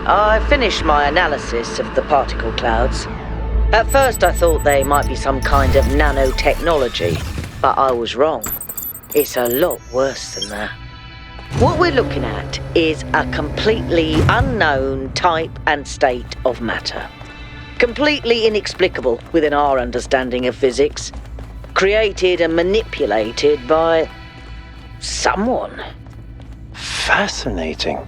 I finished my analysis of the particle clouds. At first I thought they might be some kind of nanotechnology, but I was wrong. It's a lot worse than that. What we're looking at is a completely unknown type and state of matter. Completely inexplicable within our understanding of physics. Created and manipulated by someone. Fascinating.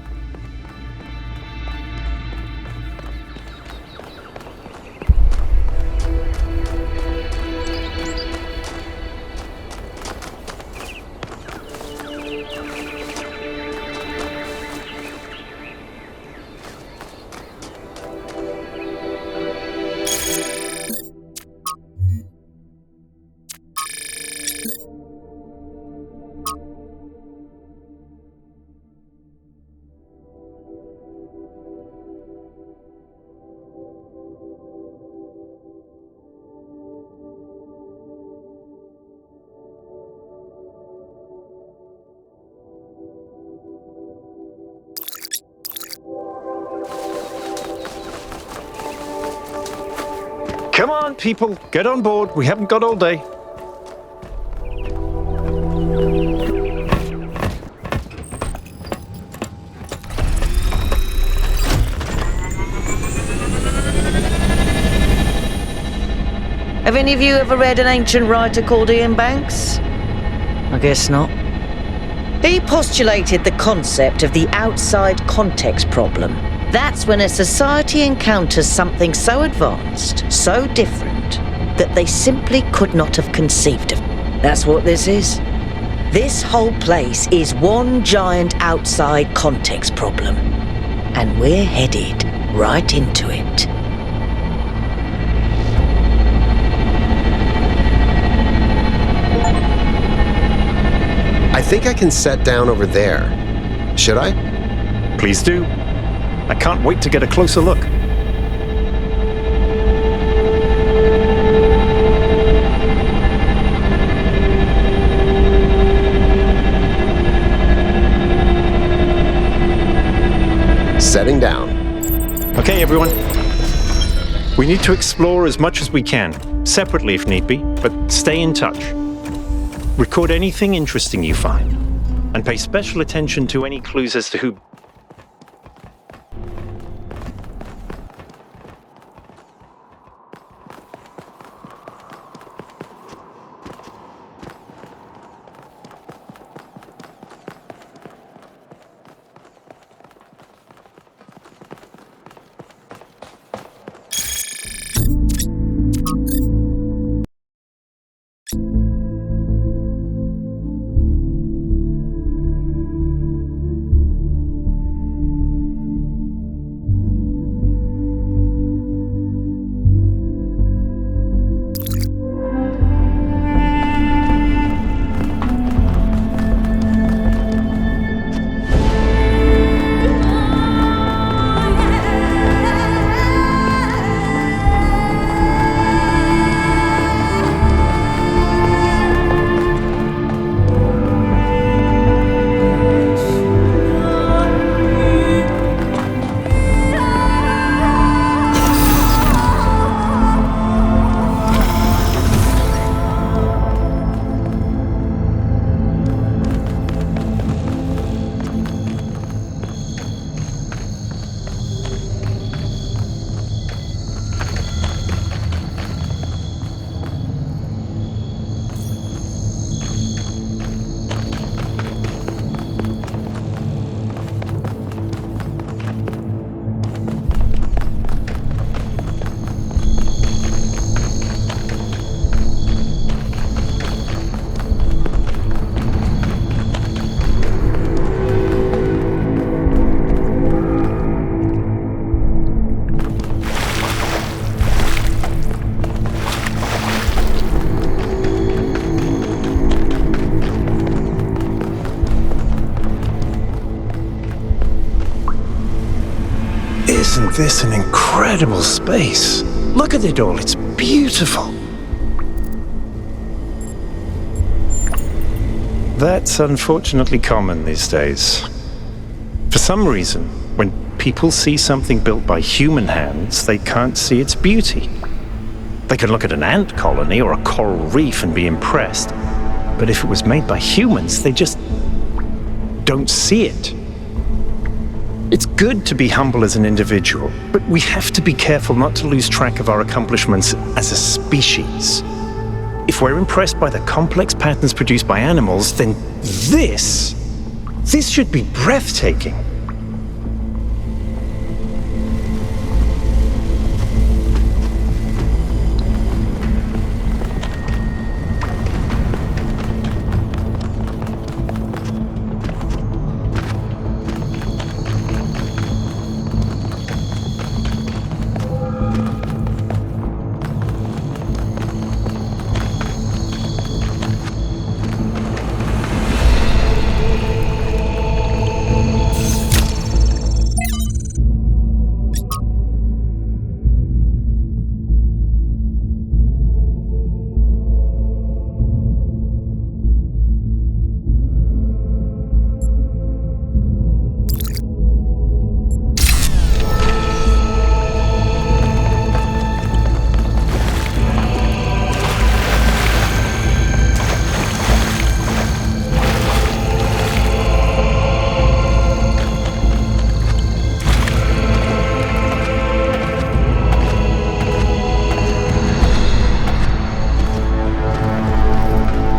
Come on, people, get on board. We haven't got all day. Have any of you ever read an ancient writer called Ian Banks? I guess not. He postulated the concept of the outside context problem. That's when a society encounters something so advanced, so different, that they simply could not have conceived of. That's what this is. This whole place is one giant outside context problem. And we're headed right into it. I think I can set down over there. Should I? Please do. I can't wait to get a closer look. Setting down. Okay, everyone. We need to explore as much as we can, separately if need be, but stay in touch. Record anything interesting you find, and pay special attention to any clues as to who... this an incredible space. Look at it all, it's beautiful. That's unfortunately common these days. For some reason, when people see something built by human hands, they can't see its beauty. They can look at an ant colony or a coral reef and be impressed, but if it was made by humans, they just don't see it. It's good to be humble as an individual, but we have to be careful not to lose track of our accomplishments as a species. If we're impressed by the complex patterns produced by animals, then this should be breathtaking.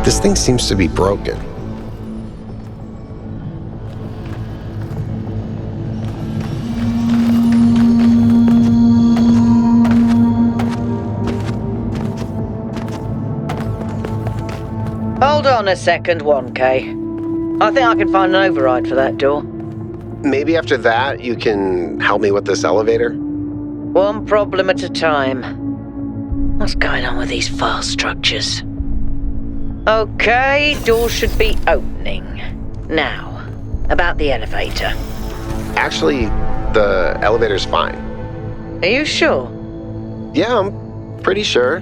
This thing seems to be broken. Hold on a second, 1K. I think I can find an override for that door. Maybe after that, you can help me with this elevator? One problem at a time. What's going on with these file structures? Okay, door should be opening. Now, about the elevator. Actually, the elevator's fine. Are you sure? Yeah, I'm pretty sure.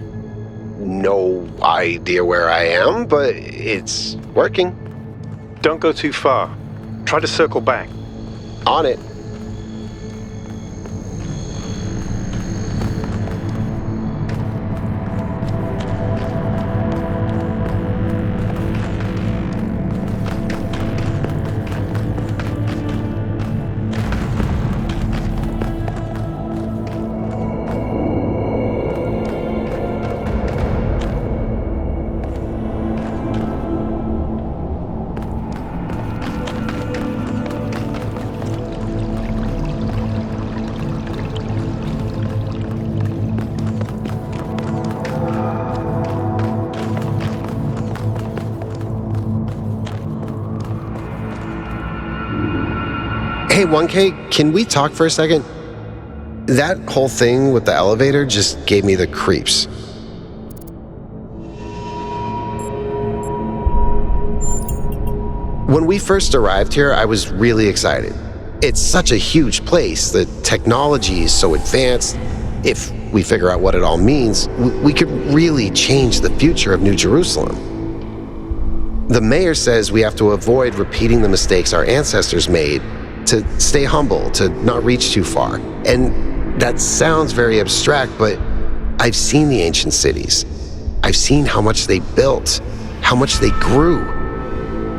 No idea where I am, but it's working. Don't go too far. Try to circle back. On it. Hey, 1K, can we talk for a second? That whole thing with the elevator just gave me the creeps. When we first arrived here, I was really excited. It's such a huge place. The technology is so advanced. If we figure out what it all means, we could really change the future of New Jerusalem. The mayor says we have to avoid repeating the mistakes our ancestors made, to stay humble, to not reach too far. And that sounds very abstract, but I've seen the ancient cities. I've seen how much they built, how much they grew,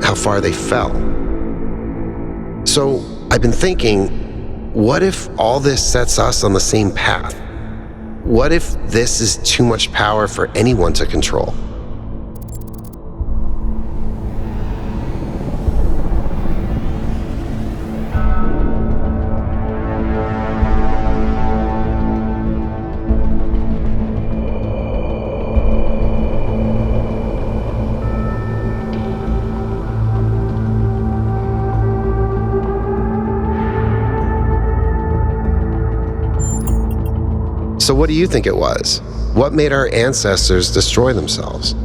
how far they fell. So I've been thinking, what if all this sets us on the same path? What if this is too much power for anyone to control? So what do you think it was? What made our ancestors destroy themselves?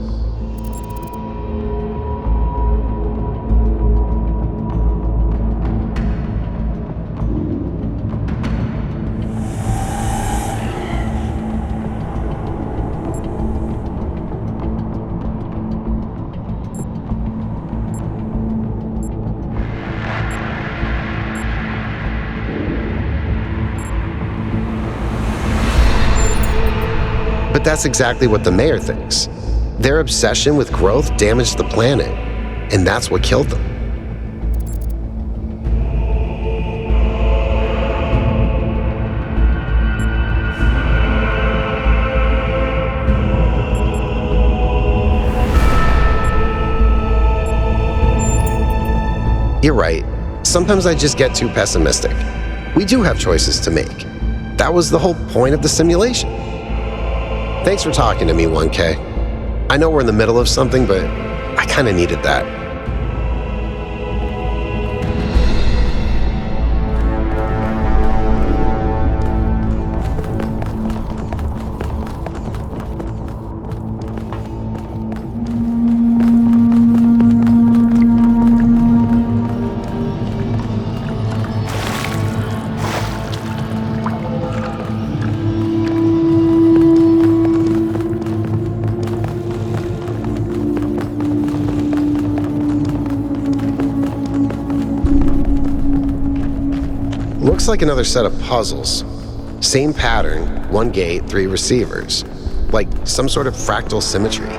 But that's exactly what the mayor thinks. Their obsession with growth damaged the planet, and that's what killed them. You're right. Sometimes I just get too pessimistic. We do have choices to make. That was the whole point of the simulation. Thanks for talking to me, 1K. I know we're in the middle of something, but I kind of needed that. Looks like another set of puzzles. Same pattern, 1 gate, 3 receivers. Like some sort of fractal symmetry.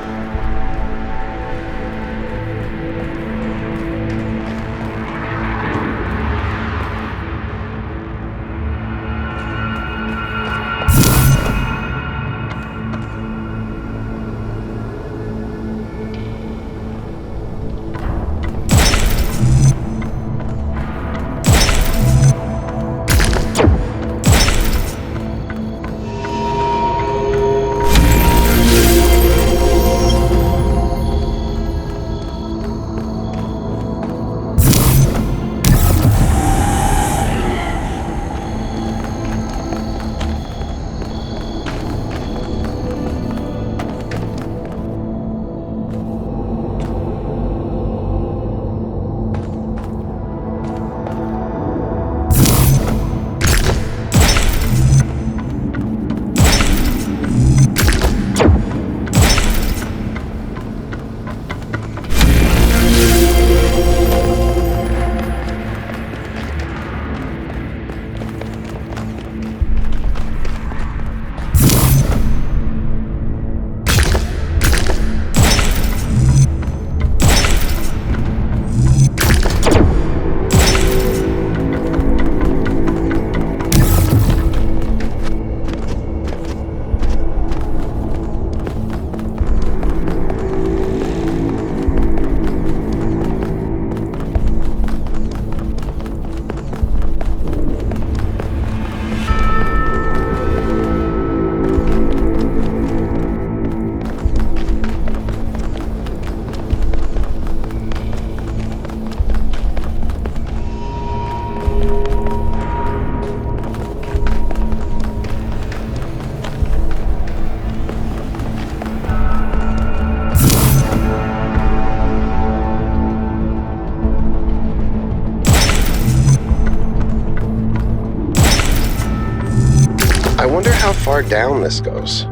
I wonder how far down this goes.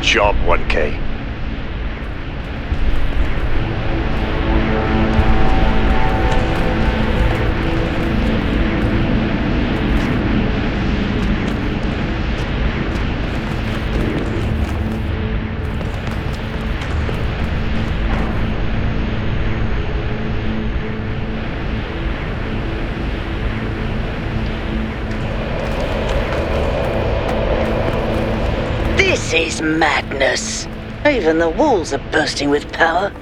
job, 1K. This is madness. Even the walls are bursting with power.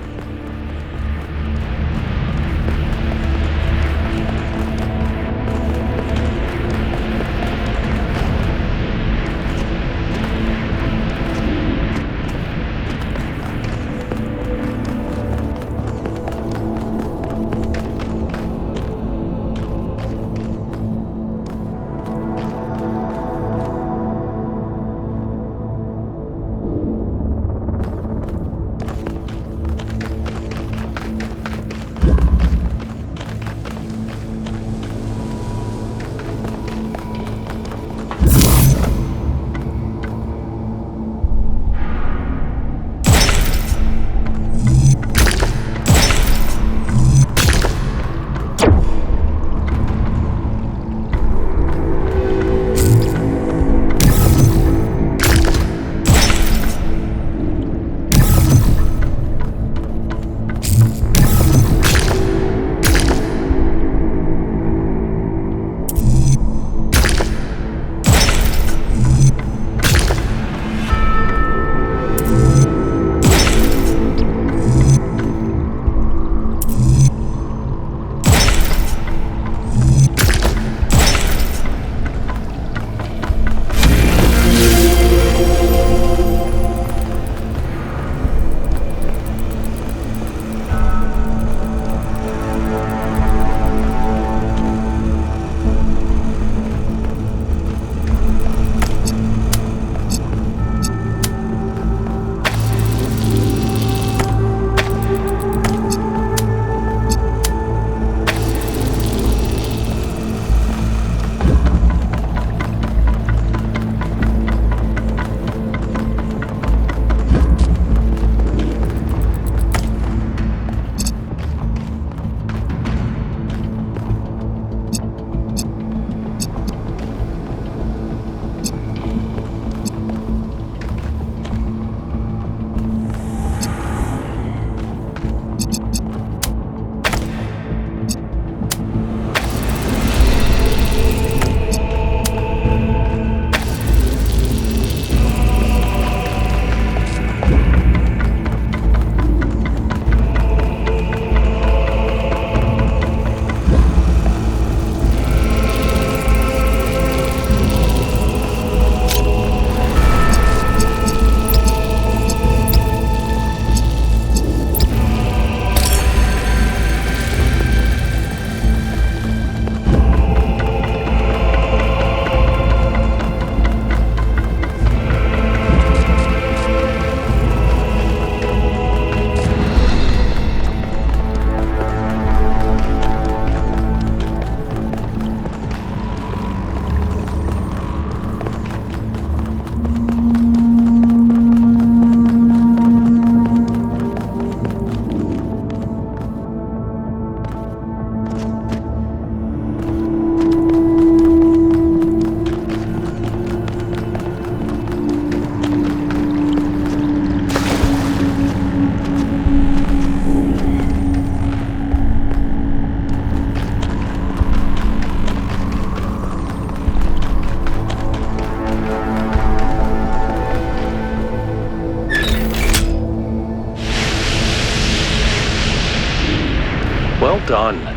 Well done.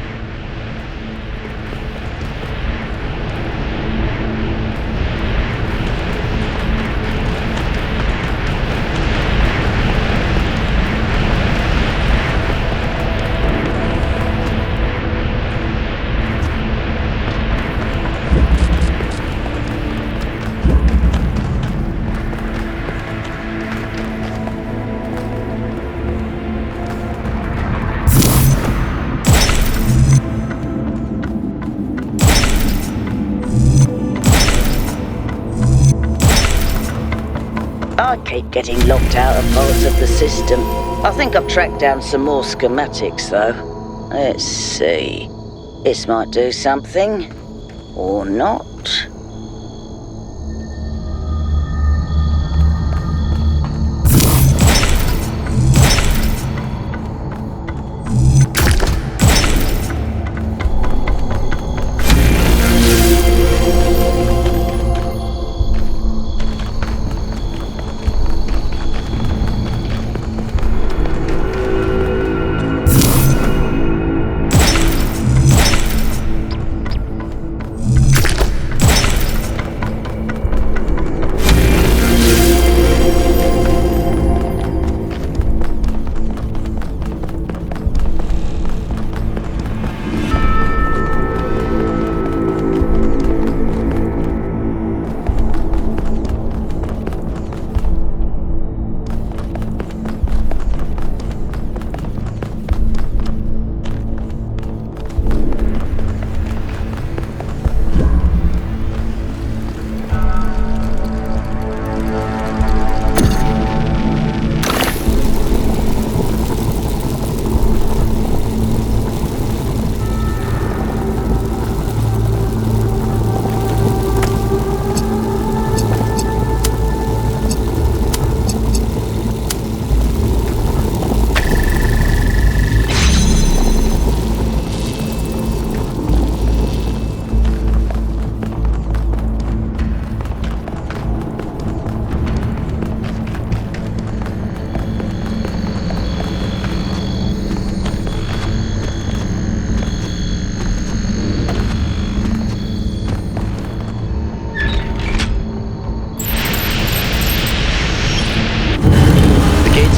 I keep getting locked out of parts of the system. I think I've tracked down some more schematics, though. Let's see. This might do something. Or not.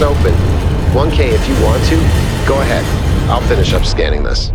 Open. 1K if you want to. Go ahead. I'll finish up scanning this.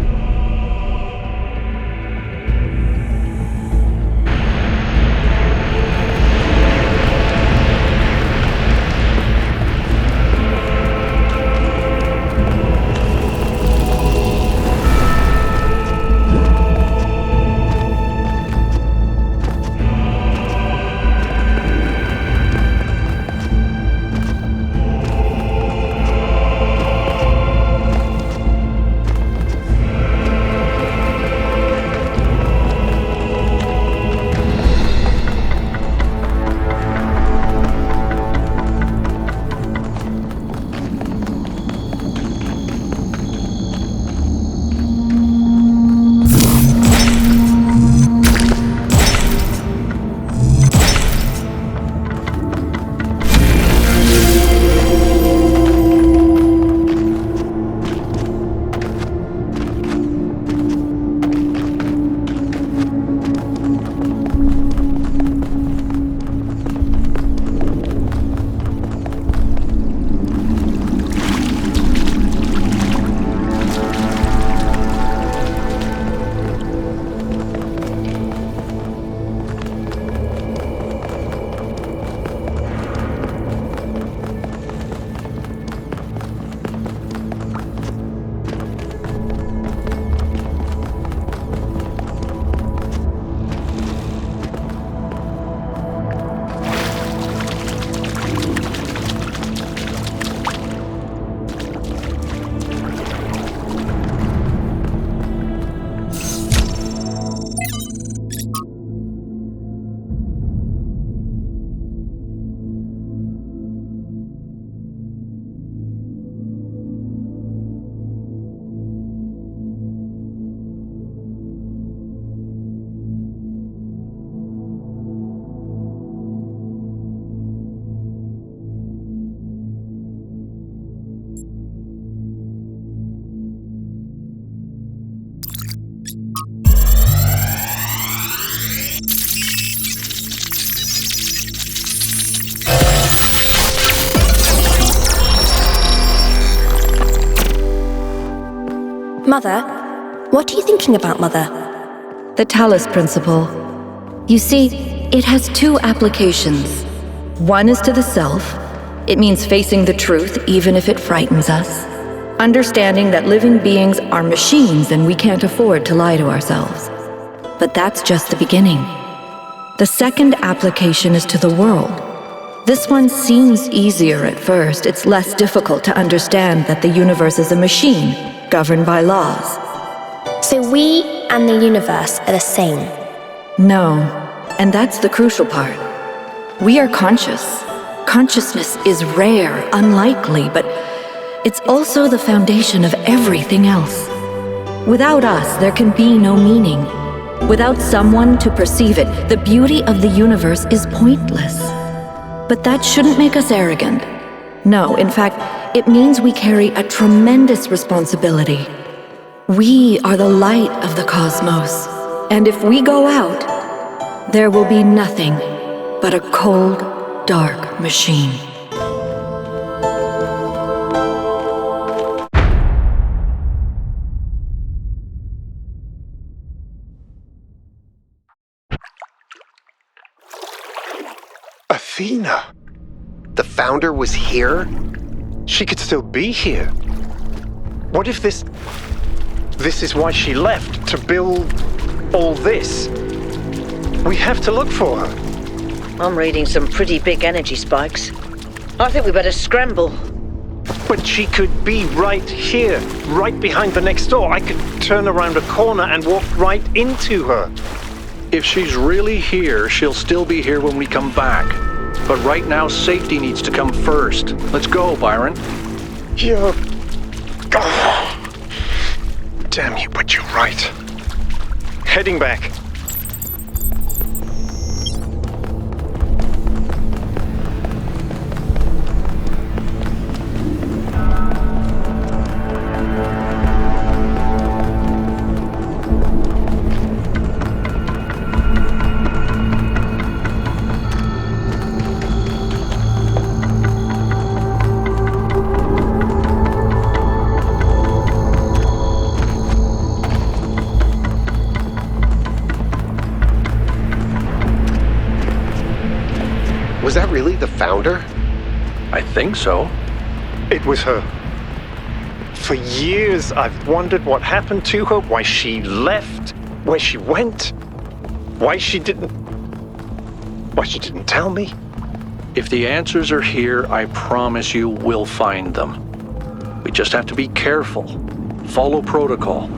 Mother? What are you thinking about, Mother? The Talos Principle. You see, it has two applications. One is to the self. It means facing the truth even if it frightens us. Understanding that living beings are machines and we can't afford to lie to ourselves. But that's just the beginning. The second application is to the world. This one seems easier at first. It's less difficult to understand that the universe is a machine, governed by laws. So we and the universe are the same. No, and that's the crucial part. We are conscious. Consciousness is rare, unlikely, but it's also the foundation of everything else. Without us, there can be no meaning. Without someone to perceive it, the beauty of the universe is pointless. But that shouldn't make us arrogant. No, in fact, it means we carry a tremendous responsibility. We are the light of the cosmos. And if we go out, there will be nothing but a cold, dark machine. Athena! The founder was here? She could still be here. What if this is why she left, to build all this? We have to look for her. I'm reading some pretty big energy spikes. I think we better scramble. But she could be right here, right behind the next door. I could turn around a corner and walk right into her. If she's really here, she'll still be here when we come back. But right now, safety needs to come first. Let's go, Byron. You're... Oh. Damn you, but you're right. Heading back. Was that really the founder? I think so. It was her. For years, I've wondered what happened to her, why she left, where she went, why she didn't tell me. If the answers are here, I promise you we'll find them. We just have to be careful. Follow protocol.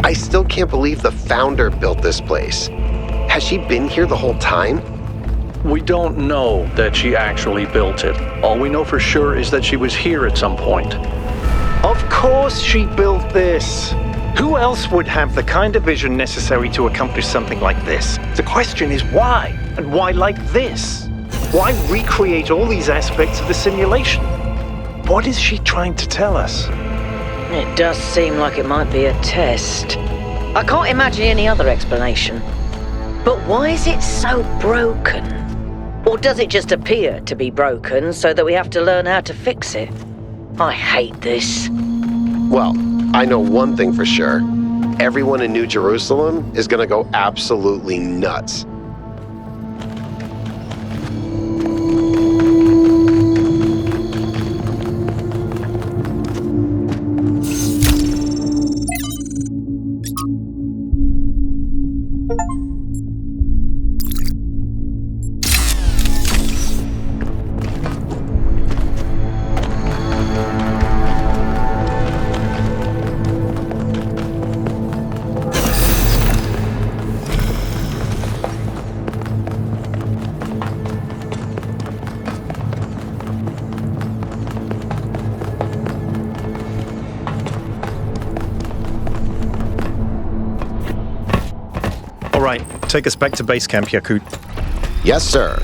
I still can't believe the founder built this place. Has she been here the whole time? We don't know that she actually built it. All we know for sure is that she was here at some point. Of course she built this. Who else would have the kind of vision necessary to accomplish something like this? The question is why? And why like this? Why recreate all these aspects of the simulation? What is she trying to tell us? It does seem like it might be a test. I can't imagine any other explanation. But why is it so broken? Or does it just appear to be broken so that we have to learn how to fix it? I hate this. Well, I know one thing for sure. Everyone in New Jerusalem is gonna go absolutely nuts. All right, take us back to base camp, Yakut. Yes, sir.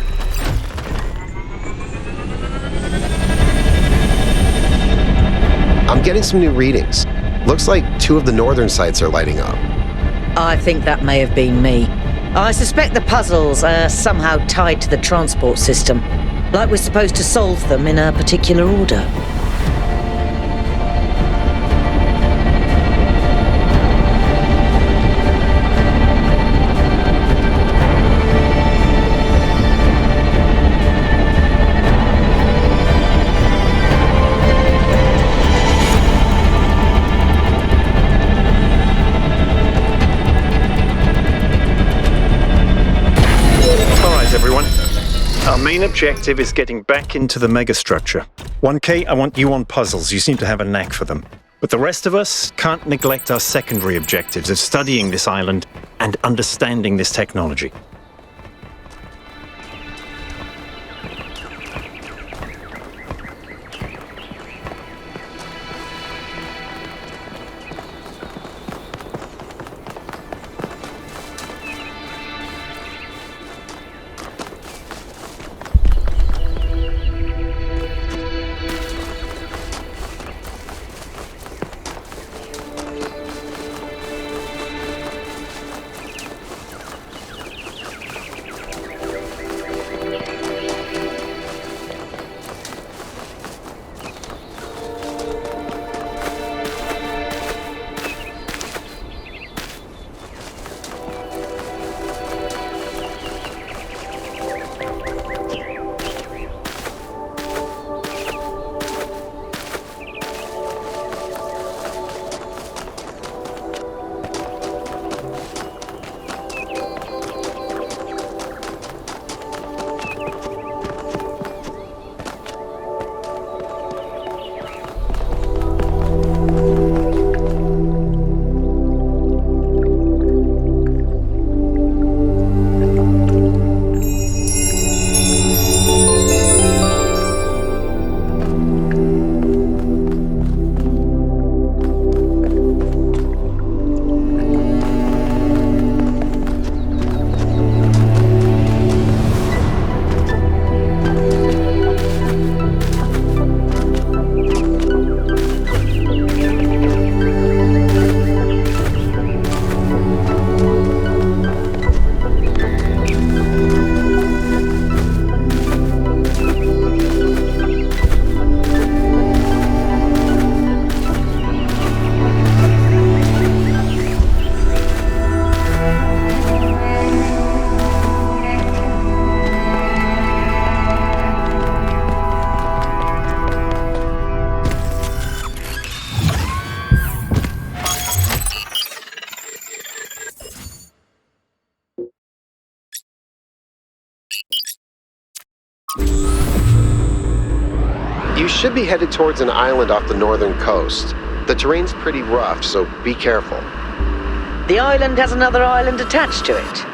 I'm getting some new readings. Looks like 2 of the northern sites are lighting up. I think that may have been me. I suspect the puzzles are somehow tied to the transport system, like we're supposed to solve them in a particular order. main objective is getting back into the megastructure. 1K, I want you on puzzles. You seem to have a knack for them. But the rest of us can't neglect our secondary objectives of studying this island and understanding this technology. You should be headed towards an island off the northern coast. The terrain's pretty rough, so be careful. The island has another island attached to it.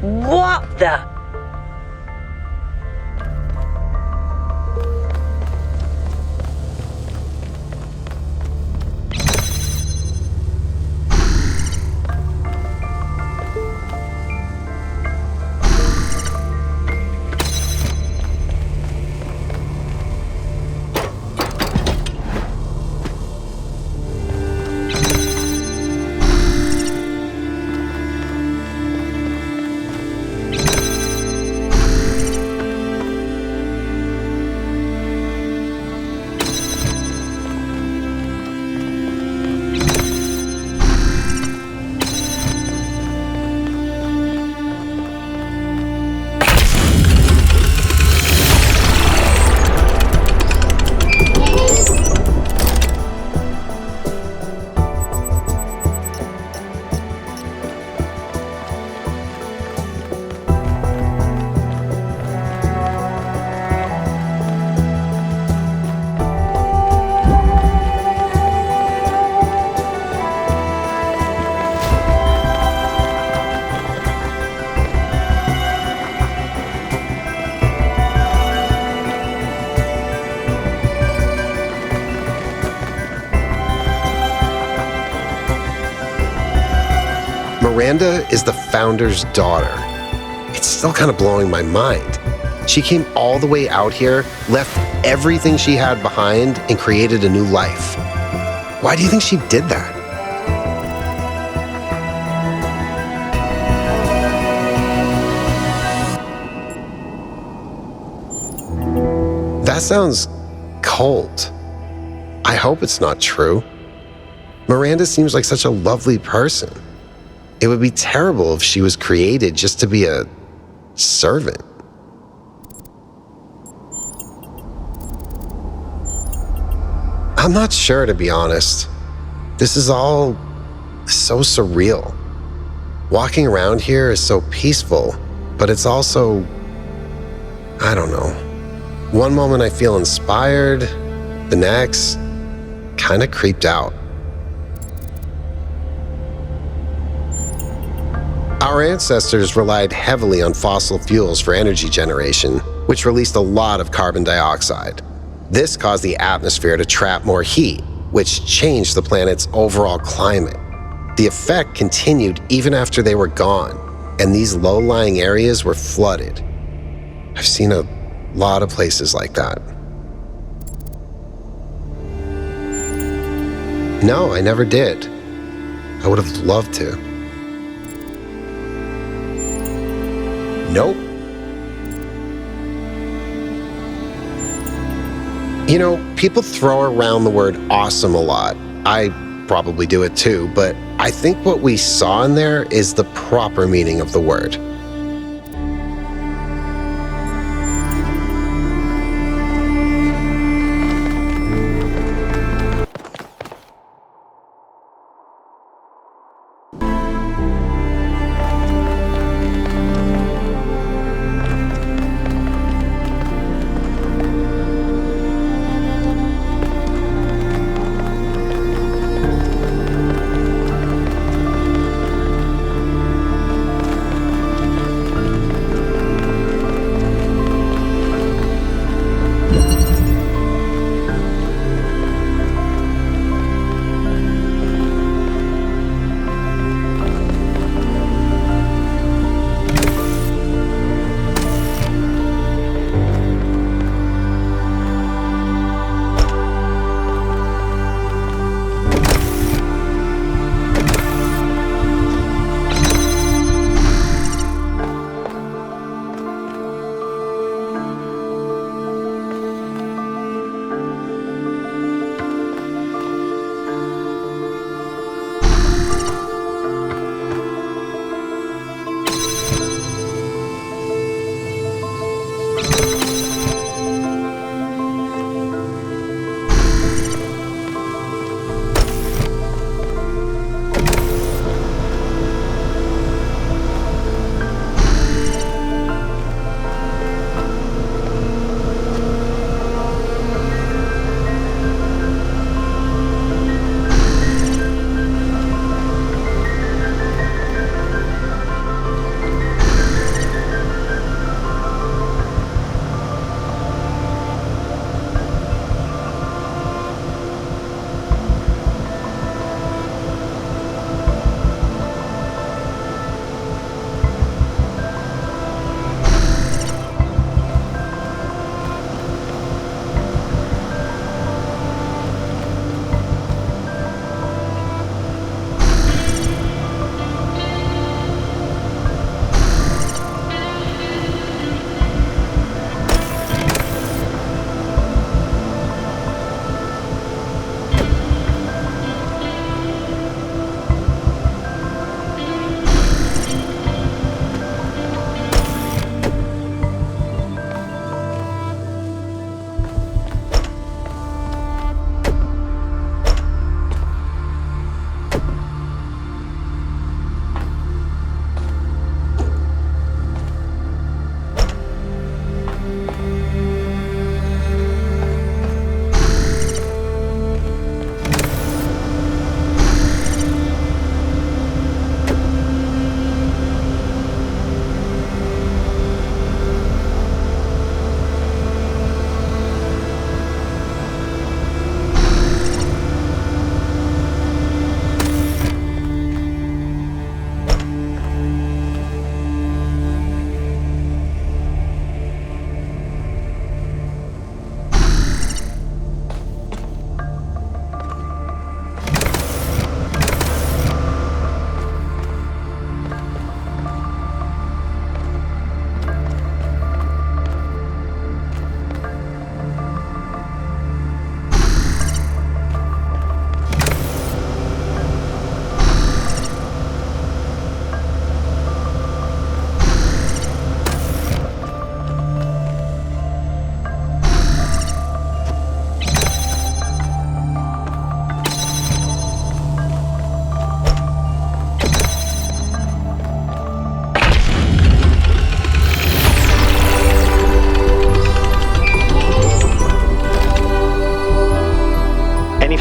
What the? Miranda is the founder's daughter. It's still kind of blowing my mind. She came all the way out here, left everything she had behind, and created a new life. Why do you think she did that? That sounds cold. I hope it's not true. Miranda seems like such a lovely person. It would be terrible if she was created just to be a servant. I'm not sure, to be honest. This is all so surreal. Walking around here is so peaceful, but it's also, I don't know. One moment I feel inspired, the next, kind of creeped out. Our ancestors relied heavily on fossil fuels for energy generation, which released a lot of carbon dioxide. This caused the atmosphere to trap more heat, which changed the planet's overall climate. The effect continued even after they were gone, and these low-lying areas were flooded. I've seen a lot of places like that. No, I never did. I would have loved to. Nope. You know, people throw around the word awesome a lot. I probably do it too, but I think what we saw in there is the proper meaning of the word.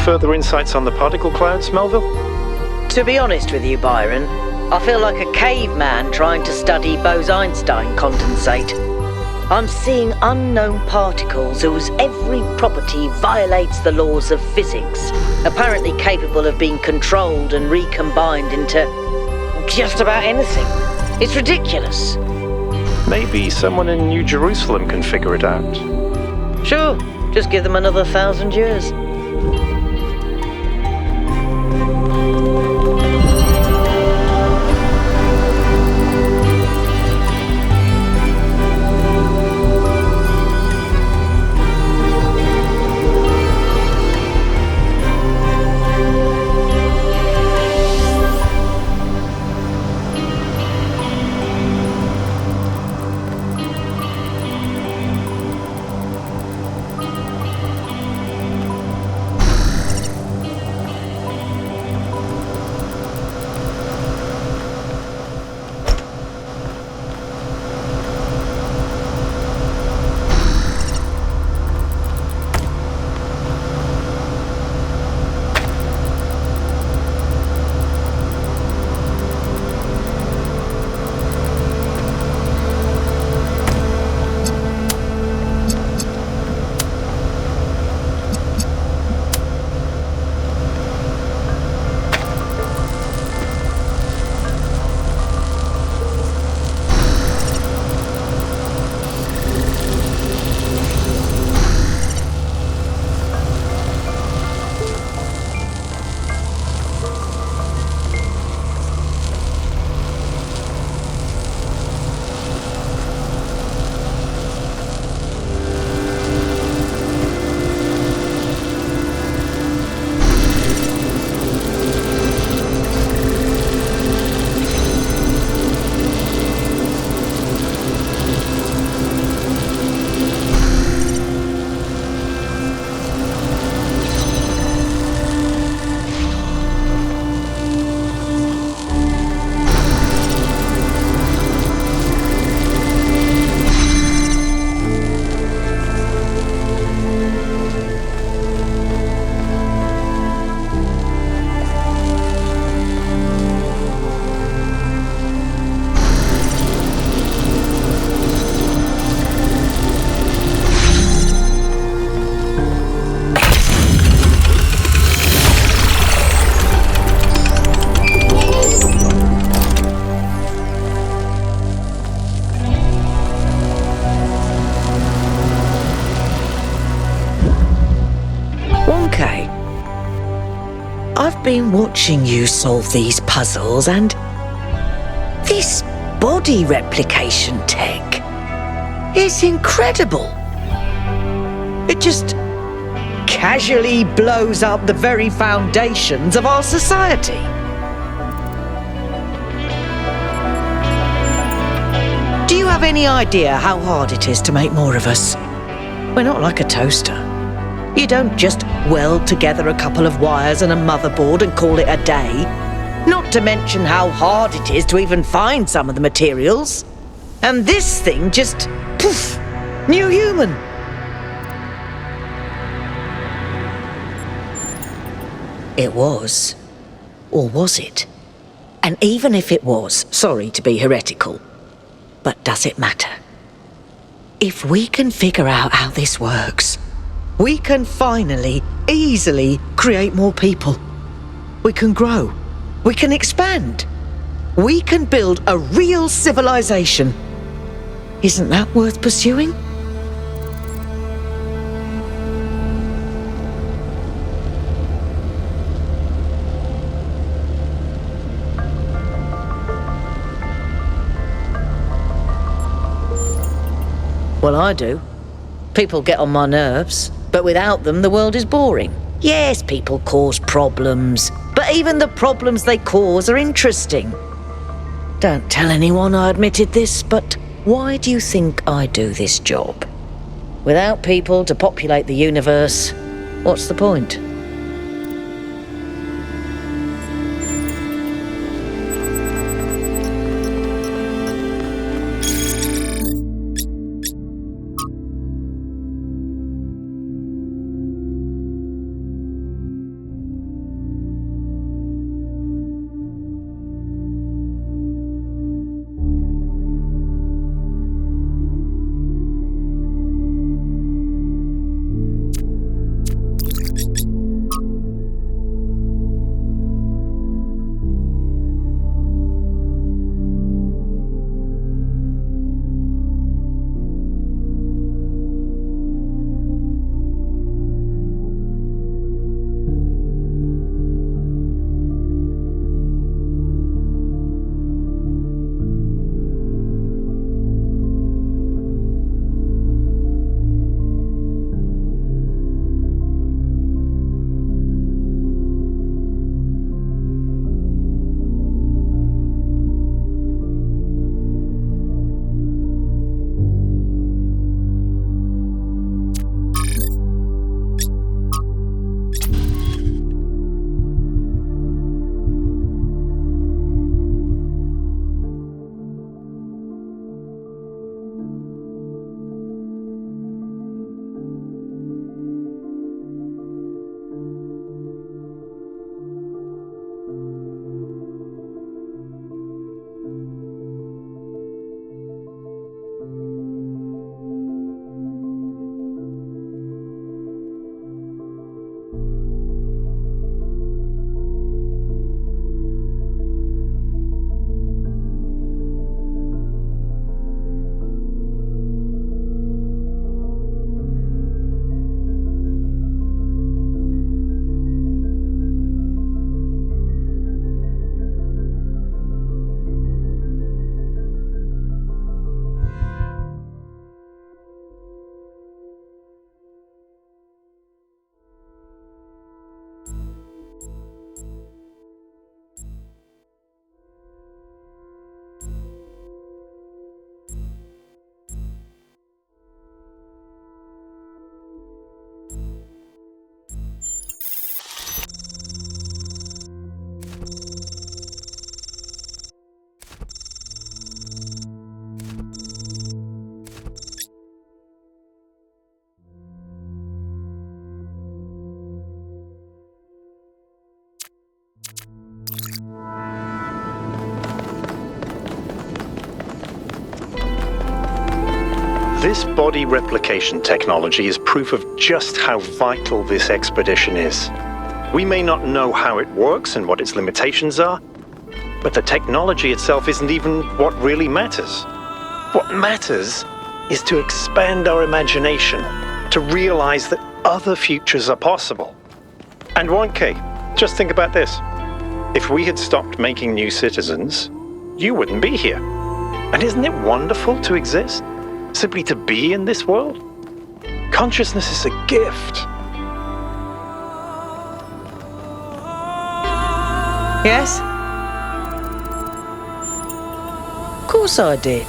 further insights on the particle clouds, Melville? To be honest with you, Byron, I feel like a caveman trying to study Bose-Einstein condensate. I'm seeing unknown particles whose every property violates the laws of physics, apparently capable of being controlled and recombined into just about anything. It's ridiculous. Maybe someone in New Jerusalem can figure it out. Sure, just give them another 1,000 years. I've been watching you solve these puzzles, and this body replication tech is incredible. It just casually blows up the very foundations of our society. Do you have any idea how hard it is to make more of us? We're not like a toaster. You don't just weld together a couple of wires and a motherboard and call it a day. Not to mention how hard it is to even find some of the materials. And this thing just, poof, new human. It was. Or was it? And even if it was, sorry to be heretical, but does it matter? If we can figure out how this works, we can finally, easily create more people. We can grow. We can expand. We can build a real civilization. Isn't that worth pursuing? Well, I do. People get on my nerves, but without them, the world is boring. Yes, people cause problems, but even the problems they cause are interesting. Don't tell anyone I admitted this, but why do you think I do this job? Without people to populate the universe, what's the point? This body replication technology is proof of just how vital this expedition is. We may not know how it works and what its limitations are, but the technology itself isn't even what really matters. What matters is to expand our imagination, to realize that other futures are possible. And 1K, just think about this. If we had stopped making new citizens, you wouldn't be here. And isn't it wonderful to exist? Simply to be in this world? Consciousness is a gift. Yes? Of course I did.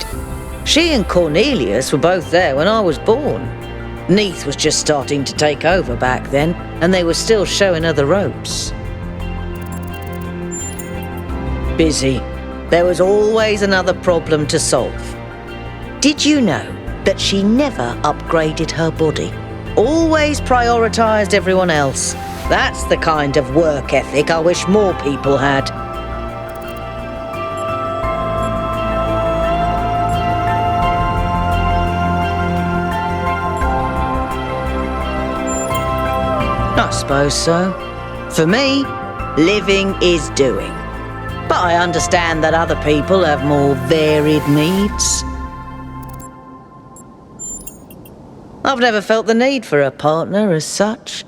She and Cornelius were both there when I was born. Neath was just starting to take over back then, and they were still showing her the ropes. Busy. There was always another problem to solve. Did you know that she never upgraded her body? Always prioritized everyone else. That's the kind of work ethic I wish more people had. I suppose so. For me, living is doing. But I understand that other people have more varied needs. I've never felt the need for a partner as such.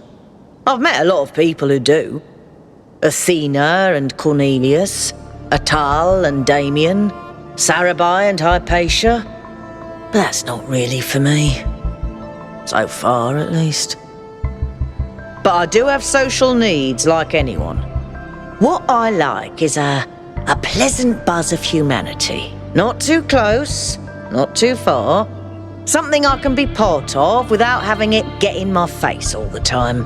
I've met a lot of people who do. Athena and Cornelius, Atal and Damien, Sarabai and Hypatia. But that's not really for me. So far, at least. But I do have social needs like anyone. What I like is a pleasant buzz of humanity. Not too close, not too far. Something I can be part of without having it get in my face all the time.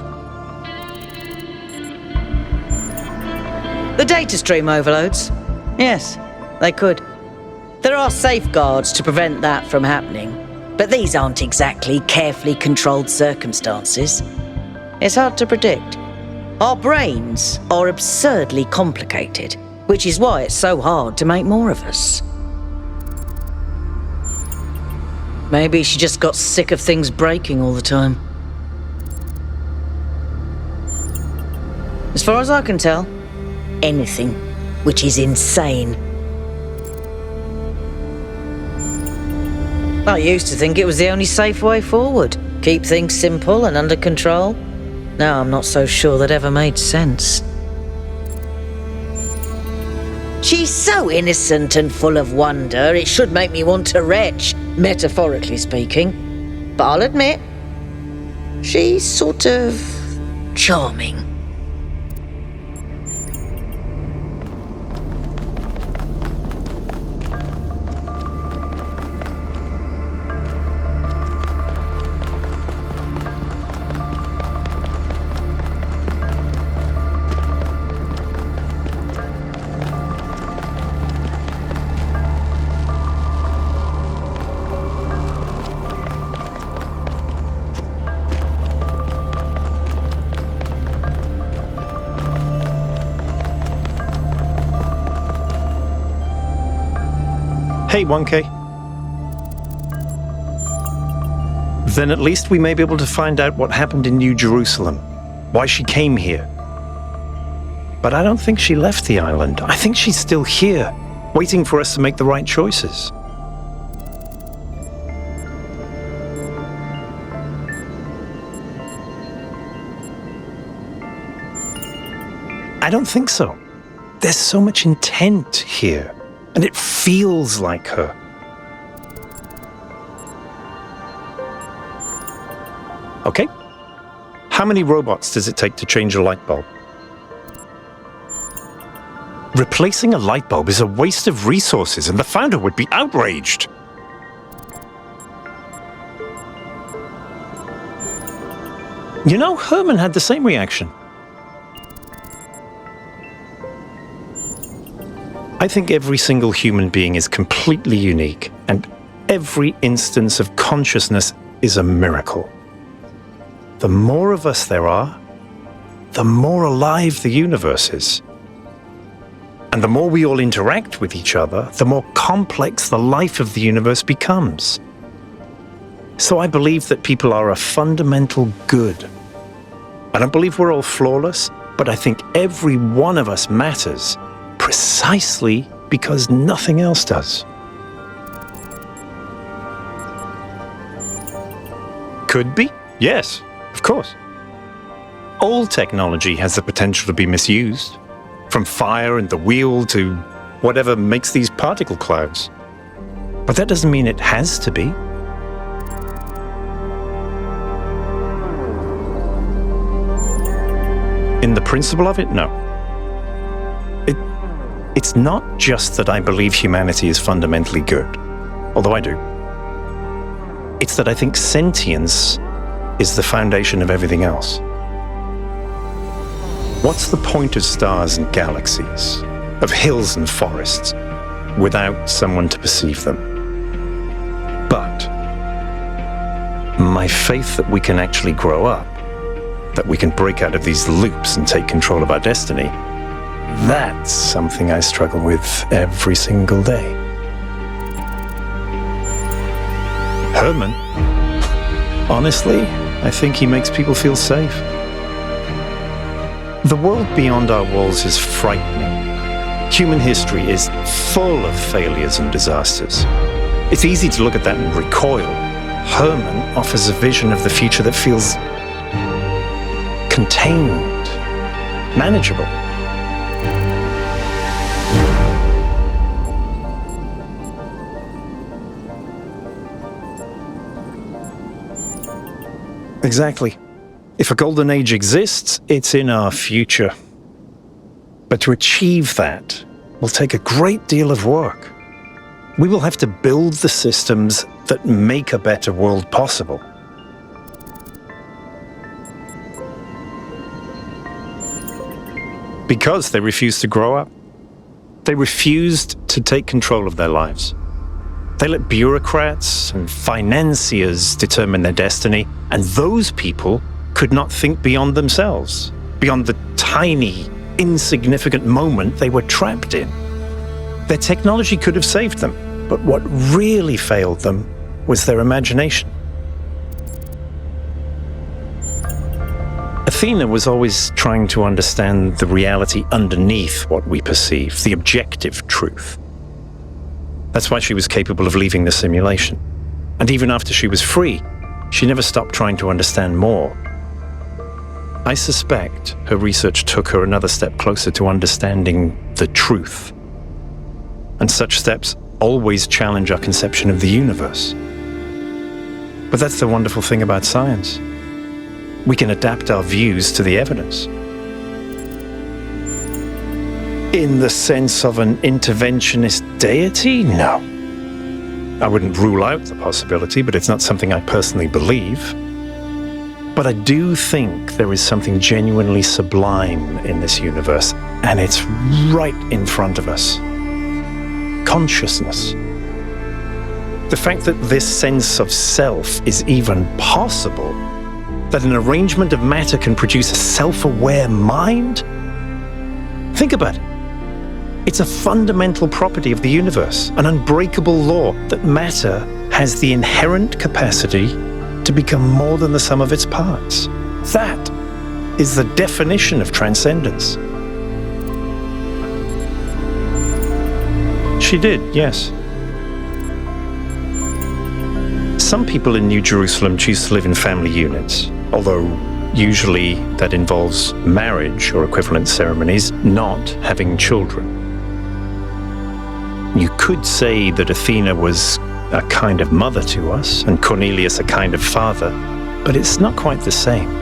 The data stream overloads. Yes, they could. There are safeguards to prevent that from happening, but these aren't exactly carefully controlled circumstances. It's hard to predict. Our brains are absurdly complicated, which is why it's so hard to make more of us. Maybe she just got sick of things breaking all the time. As far as I can tell, anything, which is insane. I used to think it was the only safe way forward. Keep things simple and under control. Now I'm not so sure that ever made sense. She's so innocent and full of wonder, it should make me want to retch, metaphorically speaking. But I'll admit, she's sort of charming. Hey, 1K. Then at least we may be able to find out what happened in New Jerusalem, why she came here. But I don't think she left the island. I think she's still here, waiting for us to make the right choices. I don't think so. There's so much intent here. And it feels like her. Okay. How many robots does it take to change a light bulb? Replacing a light bulb is a waste of resources, and the founder would be outraged. You know, Herman had the same reaction. I think every single human being is completely unique, and every instance of consciousness is a miracle. The more of us there are, the more alive the universe is. And the more we all interact with each other, the more complex the life of the universe becomes. So I believe that people are a fundamental good. I don't believe we're all flawless, but I think every one of us matters precisely because nothing else does. Could be? Yes, of course. All technology has the potential to be misused, from fire and the wheel to whatever makes these particle clouds. But that doesn't mean it has to be. In the principle of it, no. It's not just that I believe humanity is fundamentally good, although I do. It's that I think sentience is the foundation of everything else. What's the point of stars and galaxies, of hills and forests, without someone to perceive them? But my faith that we can actually grow up, that we can break out of these loops and take control of our destiny, that's something I struggle with every single day. Herman, honestly, I think he makes people feel safe. The world beyond our walls is frightening. Human history is full of failures and disasters. It's easy to look at that and recoil. Herman offers a vision of the future that feels contained, manageable. Exactly. If a golden age exists, it's in our future. But to achieve that will take a great deal of work. We will have to build the systems that make a better world possible. Because they refused to grow up. They refused to take control of their lives. They let bureaucrats and financiers determine their destiny, and those people could not think beyond themselves, beyond the tiny, insignificant moment they were trapped in. Their technology could have saved them, but what really failed them was their imagination. Athena was always trying to understand the reality underneath what we perceive, the objective truth. That's why she was capable of leaving the simulation. And even after she was free, she never stopped trying to understand more. I suspect her research took her another step closer to understanding the truth. And such steps always challenge our conception of the universe. But that's the wonderful thing about science. We can adapt our views to the evidence. In the sense of an interventionist deity? No. I wouldn't rule out the possibility, but it's not something I personally believe. But I do think there is something genuinely sublime in this universe, and it's right in front of us. Consciousness. The fact that this sense of self is even possible, that an arrangement of matter can produce a self-aware mind? Think about it. It's a fundamental property of the universe, an unbreakable law that matter has the inherent capacity to become more than the sum of its parts. That is the definition of transcendence. She did, yes. Some people in New Jerusalem choose to live in family units, although usually that involves marriage or equivalent ceremonies, not having children. You could say that Athena was a kind of mother to us, and Cornelius a kind of father, but it's not quite the same.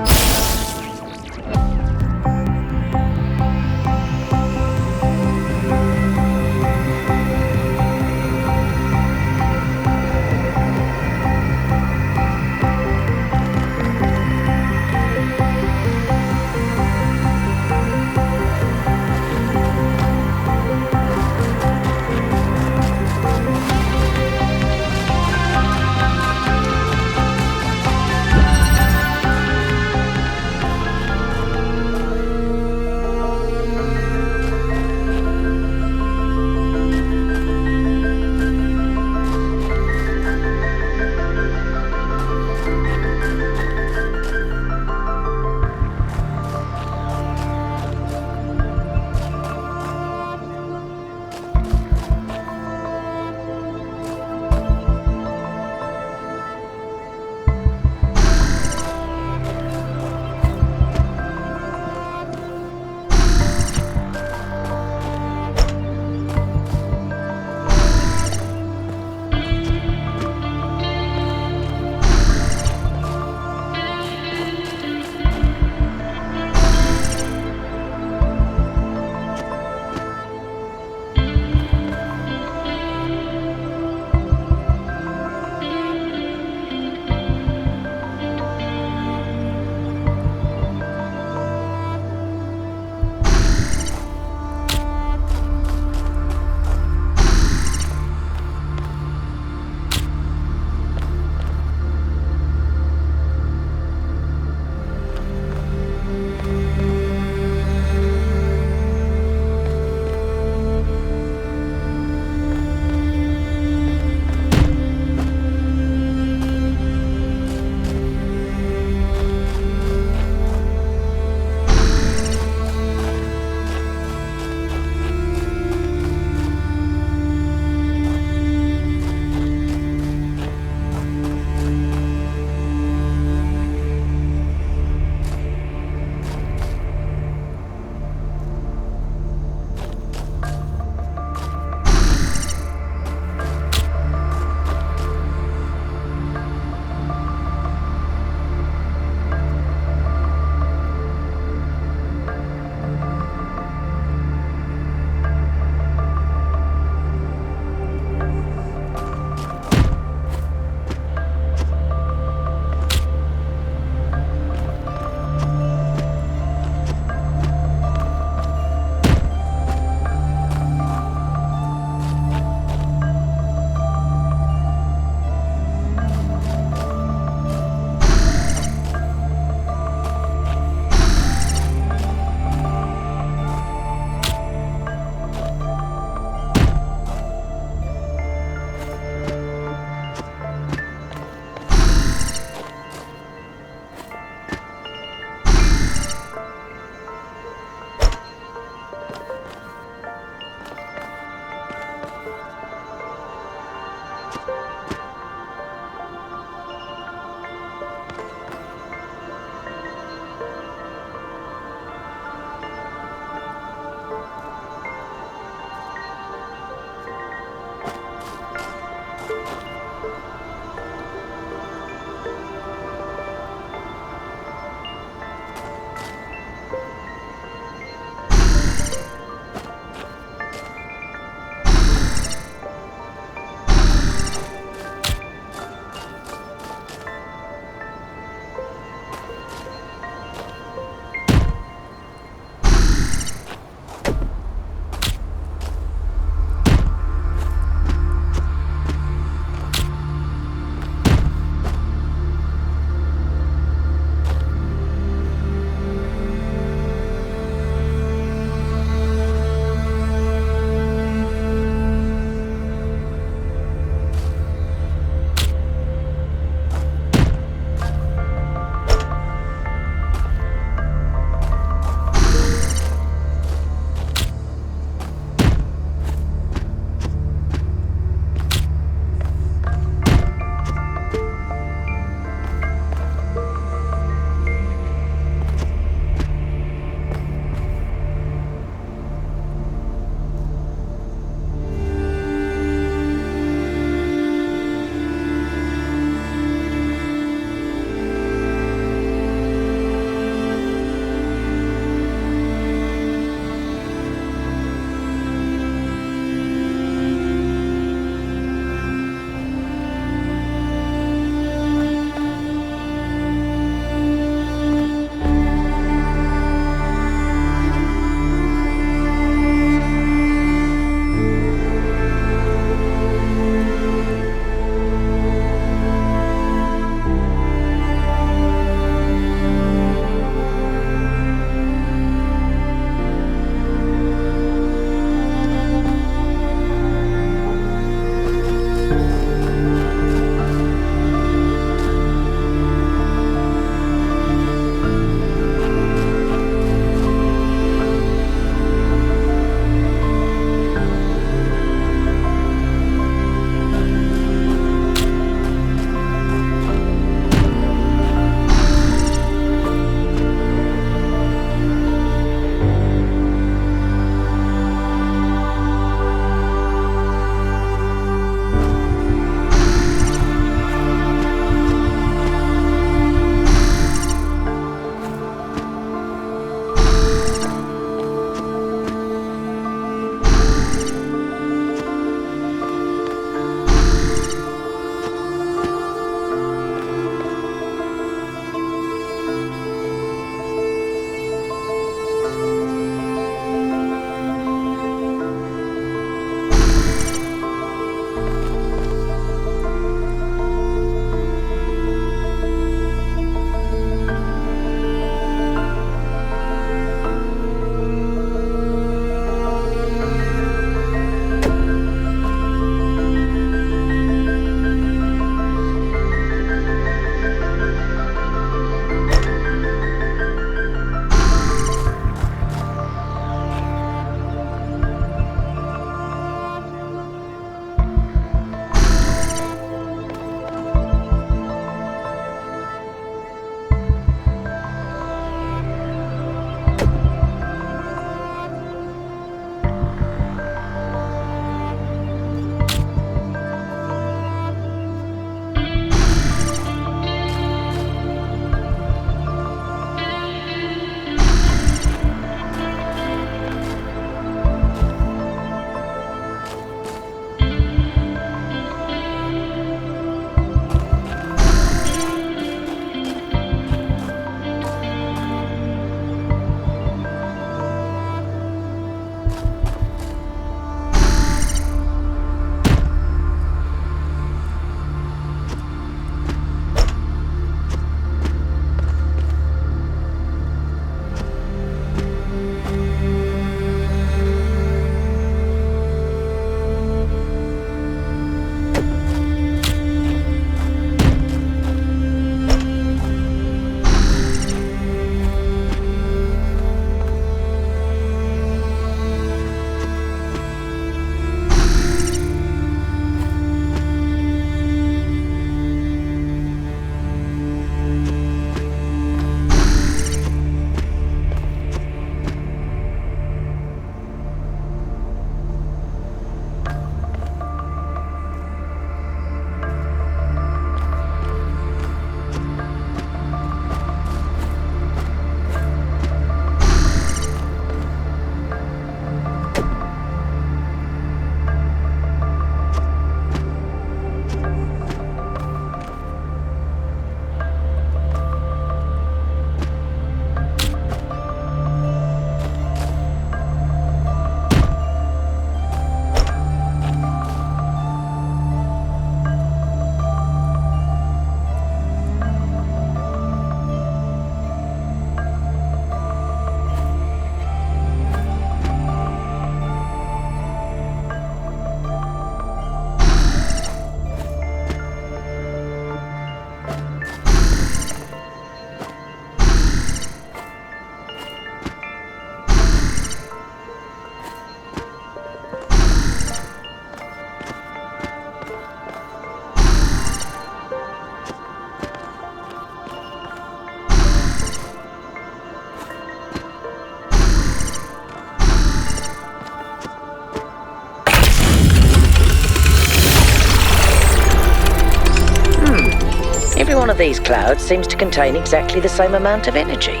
one of these clouds seems to contain exactly the same amount of energy.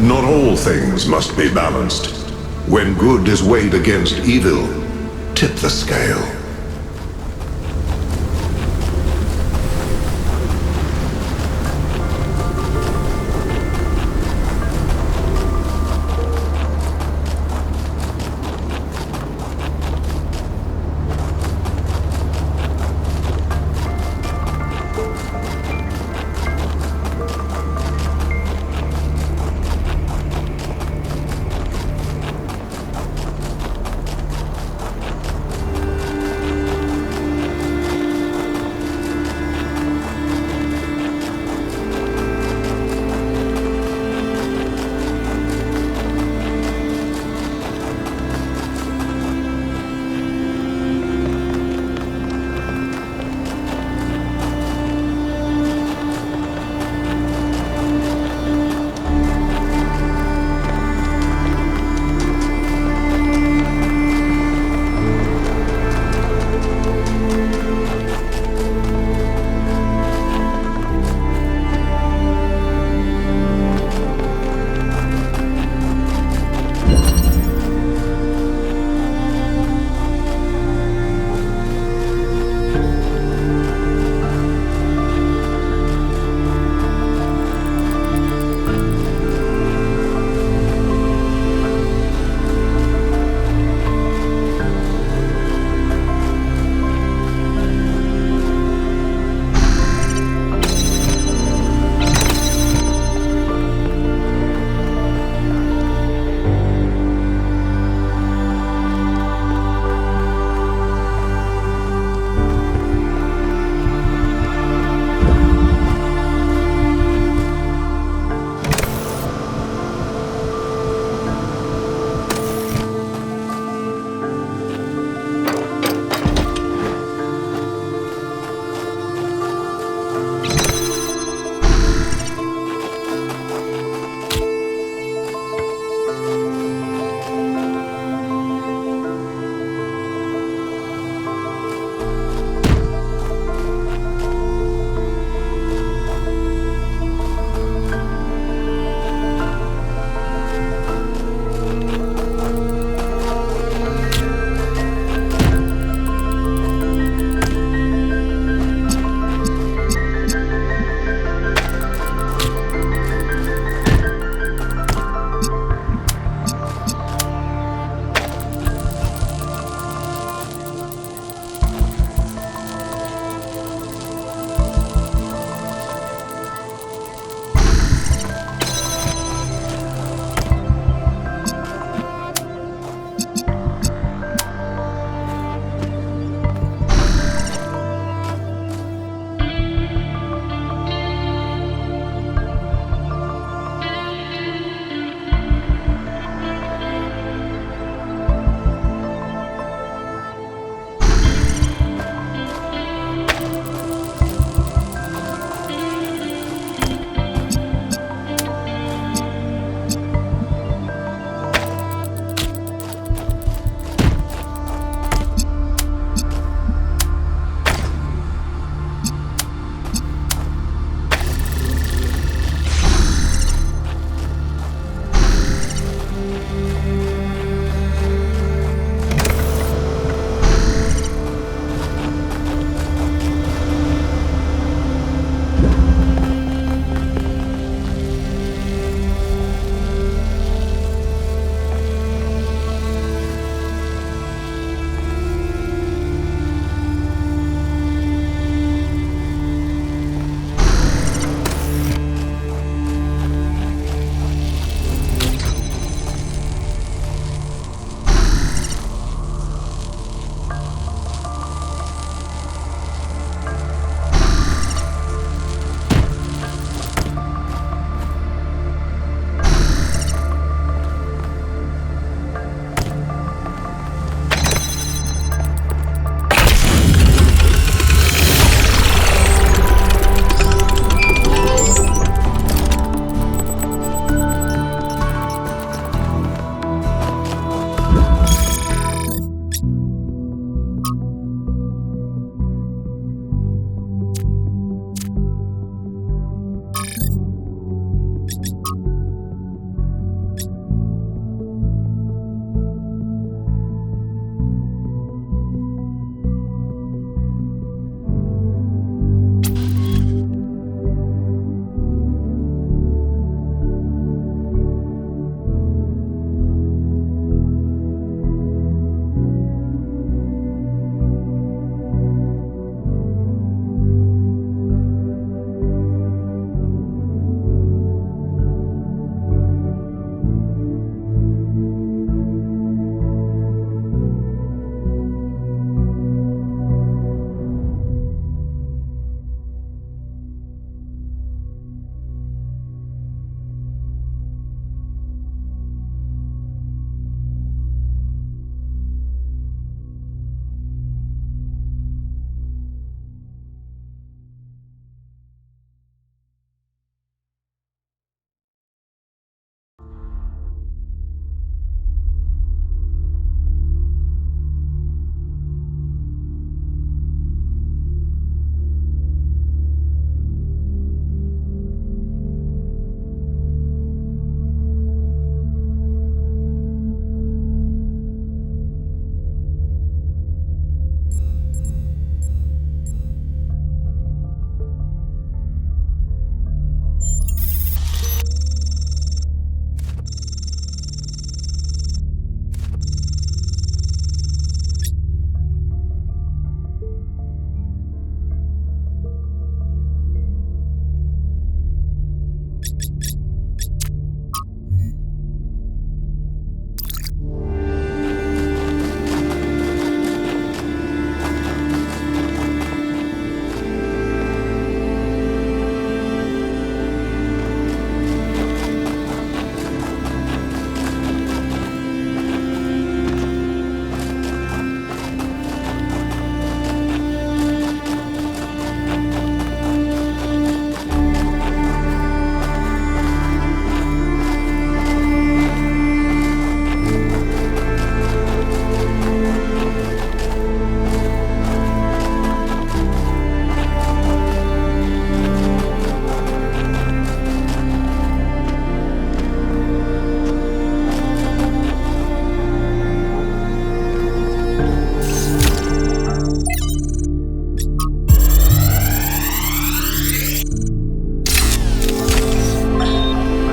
Not all things must be balanced. When good is weighed against evil, tip the scale.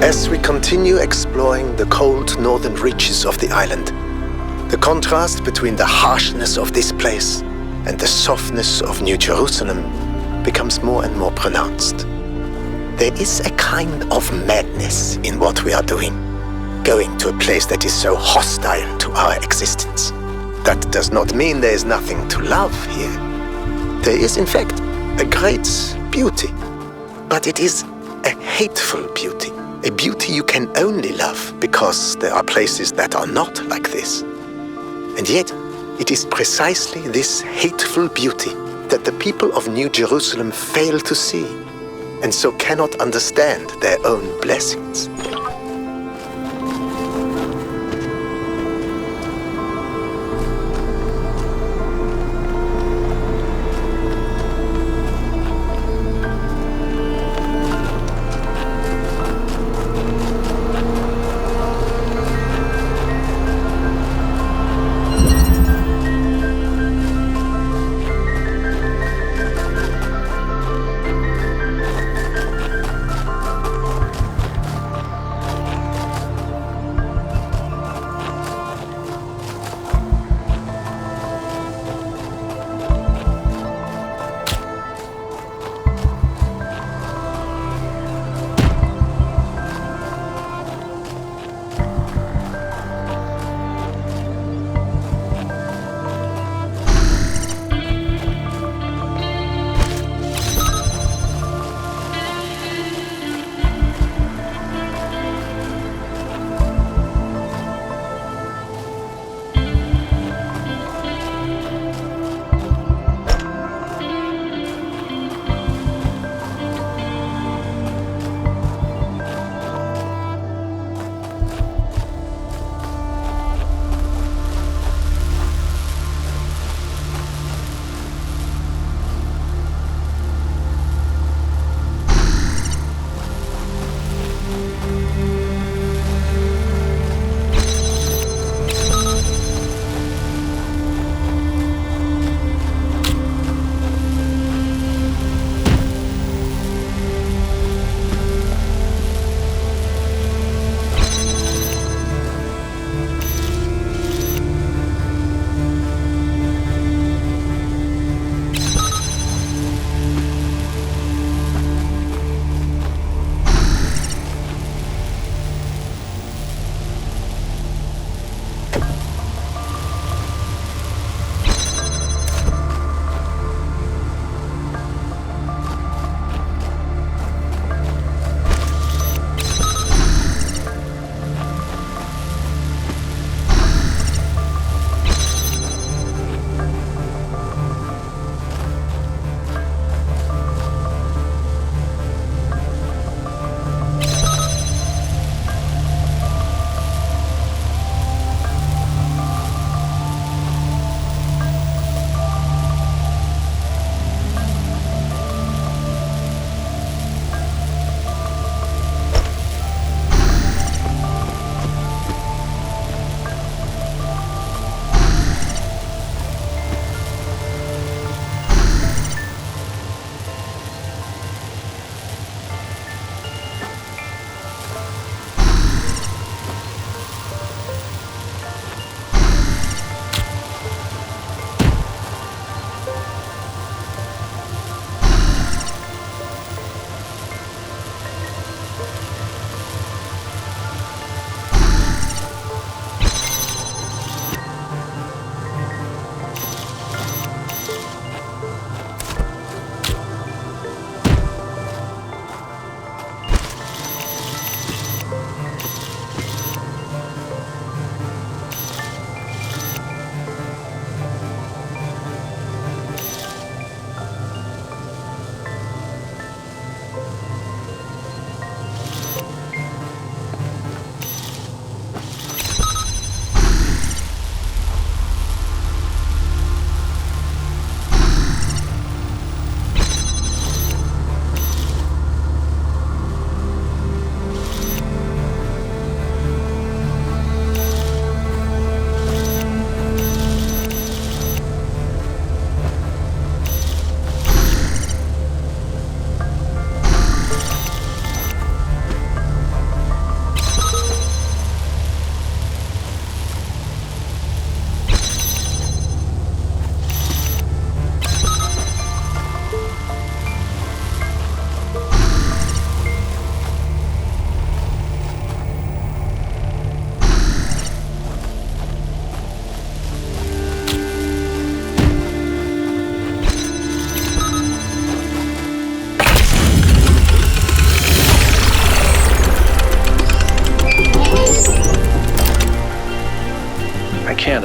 As we continue exploring the cold northern reaches of the island, the contrast between the harshness of this place and the softness of New Jerusalem becomes more and more pronounced. There is a kind of madness in what we are doing, going to a place that is so hostile to our existence. That does not mean there is nothing to love here. There is, in fact, a great beauty, but it is a hateful beauty. A beauty you can only love because there are places that are not like this. And yet, it is precisely this hateful beauty that the people of New Jerusalem fail to see, and so cannot understand their own blessings.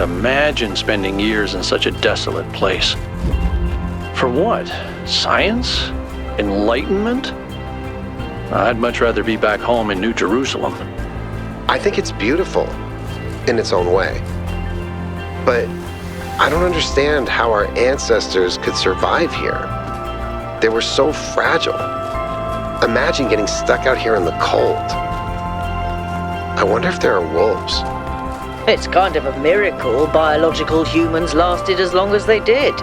imagine spending years in such a desolate place. For what? Science? Enlightenment? I'd much rather be back home in New Jerusalem. I think it's beautiful in its own way. But I don't understand how our ancestors could survive here. They were so fragile. Imagine getting stuck out here in the cold. I wonder if there are wolves. It's kind of a miracle biological humans lasted as long as they did.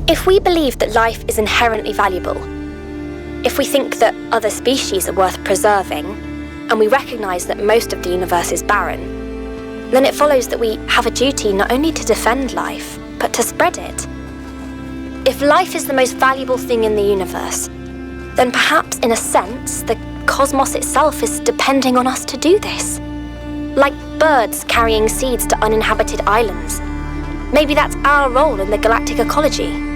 If we believe that life is inherently valuable, if we think that other species are worth preserving, and we recognise that most of the universe is barren, then it follows that we have a duty not only to defend life, but to spread it. If life is the most valuable thing in the universe, then perhaps in a sense the cosmos itself is depending on us to do this. Like birds carrying seeds to uninhabited islands. Maybe that's our role in the galactic ecology.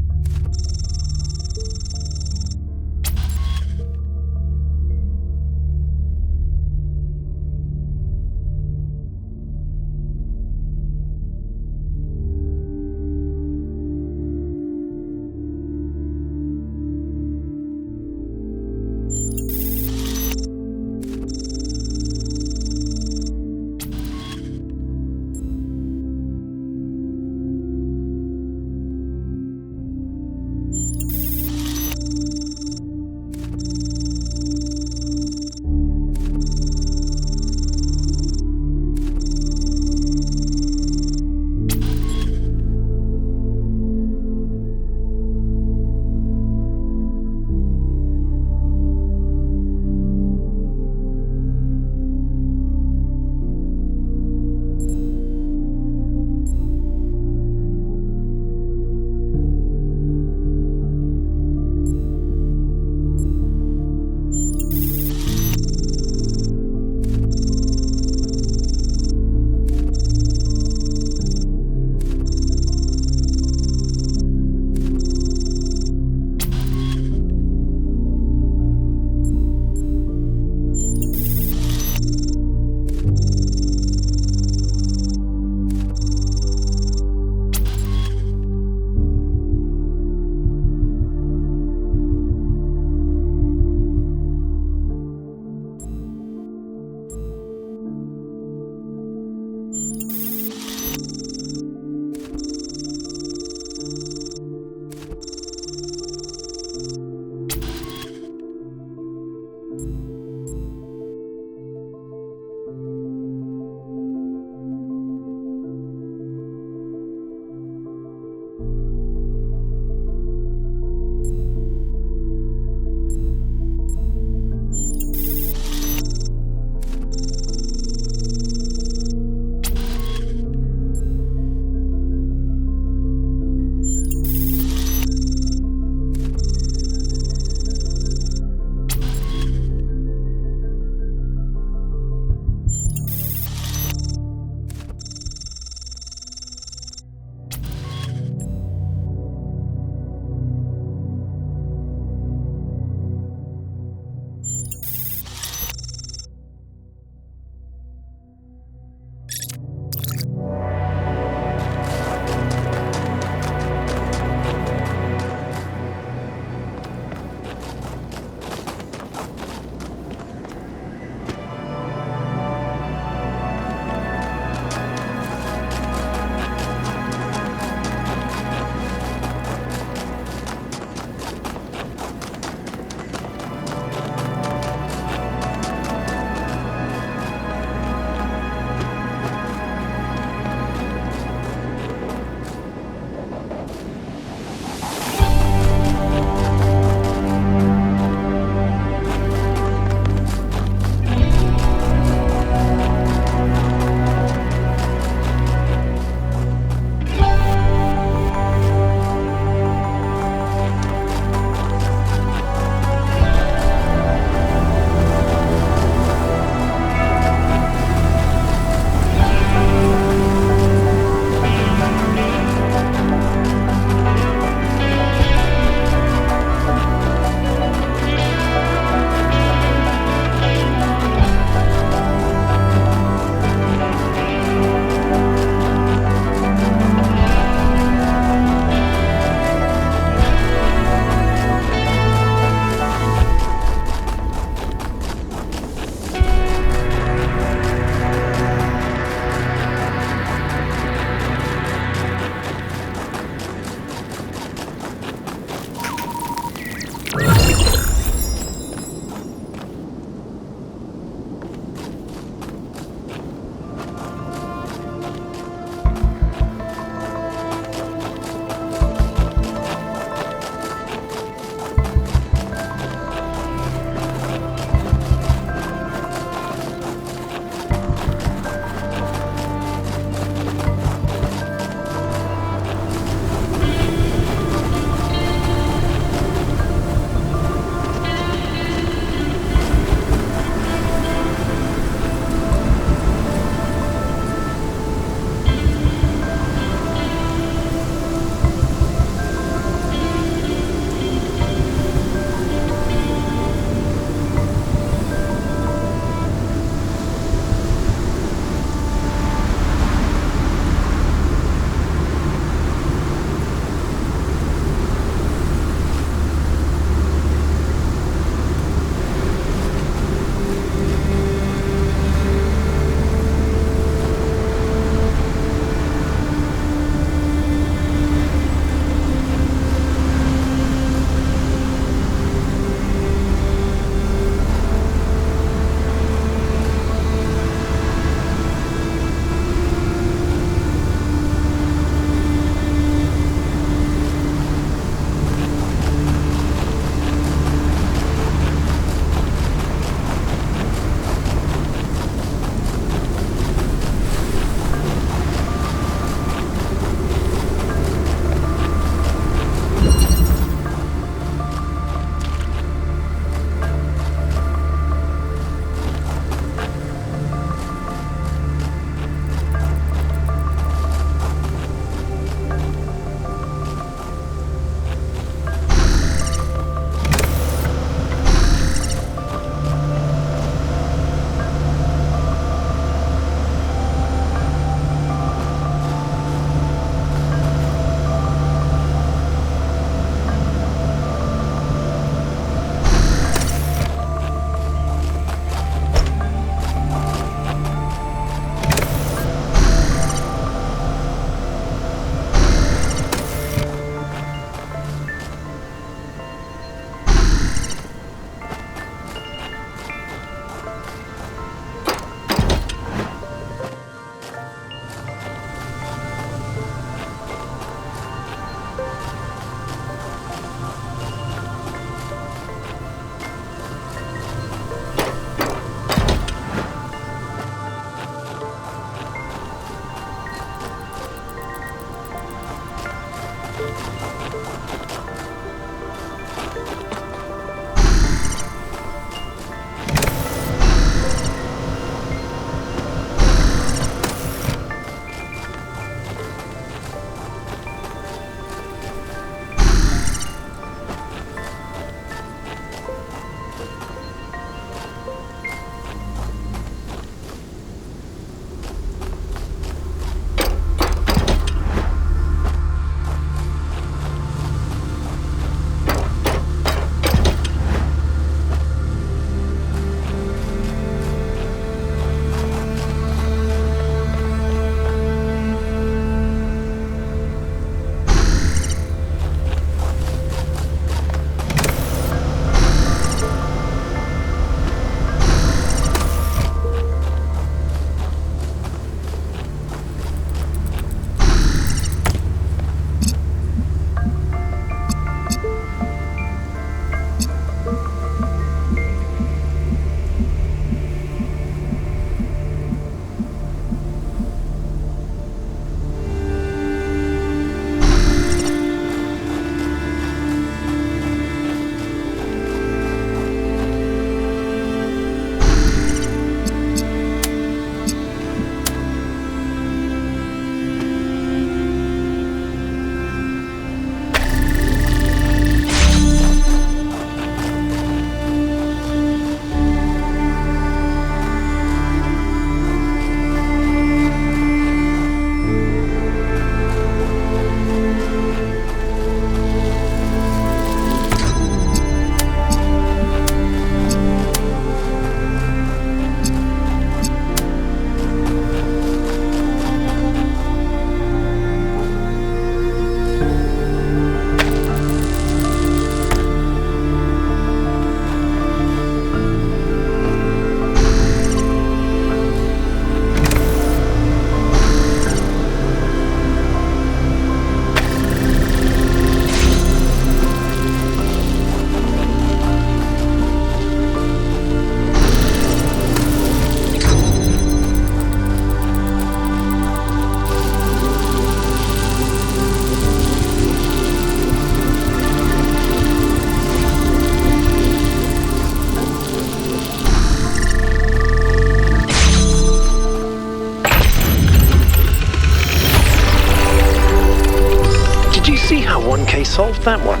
Kay solved that one.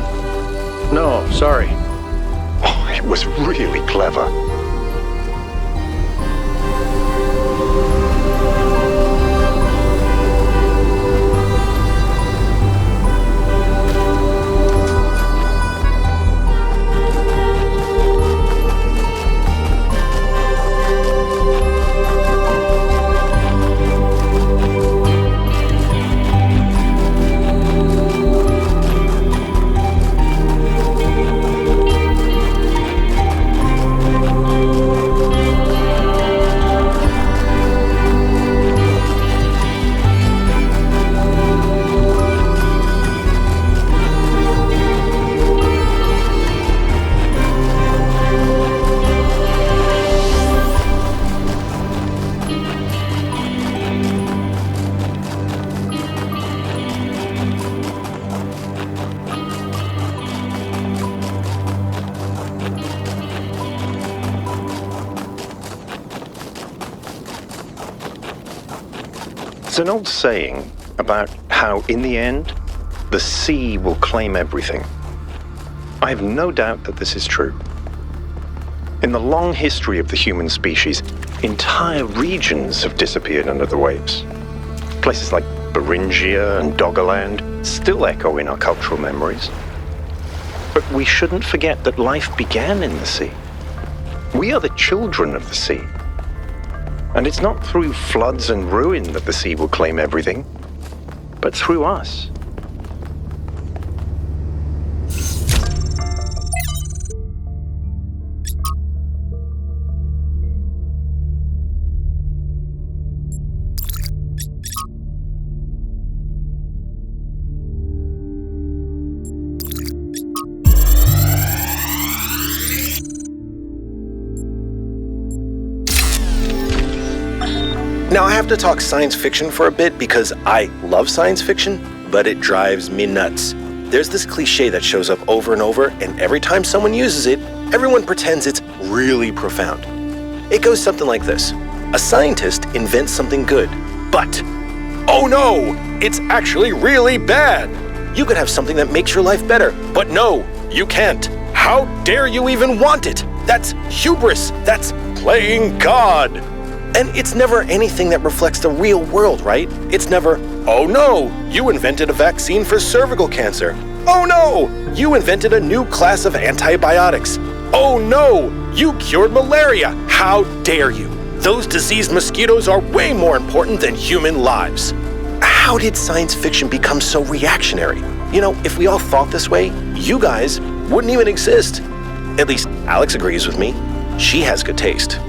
No, sorry. Oh, it was really clever. It's an old saying about how, in the end, the sea will claim everything. I have no doubt that this is true. In the long history of the human species, entire regions have disappeared under the waves. Places like Burильщики and Doggerland still echo in our cultural memories. But we shouldn't forget that life began in the sea. We are the children of the sea. And it's not through floods and ruin that the sea will claim everything, but through us. Now, I have to talk science fiction for a bit because I love science fiction, but it drives me nuts. There's this cliche that shows up over and over, and every time someone uses it, everyone pretends it's really profound. It goes something like this. A scientist invents something good, but, oh no, it's actually really bad. You could have something that makes your life better, but no, you can't. How dare you even want it? That's hubris. That's playing God. And it's never anything that reflects the real world, right? It's never, oh no, you invented a vaccine for cervical cancer. Oh no, you invented a new class of antibiotics. Oh no, you cured malaria. How dare you? Those diseased mosquitoes are way more important than human lives. How did science fiction become so reactionary? You know, if we all thought this way, you guys wouldn't even exist. At least Alex agrees with me. She has good taste.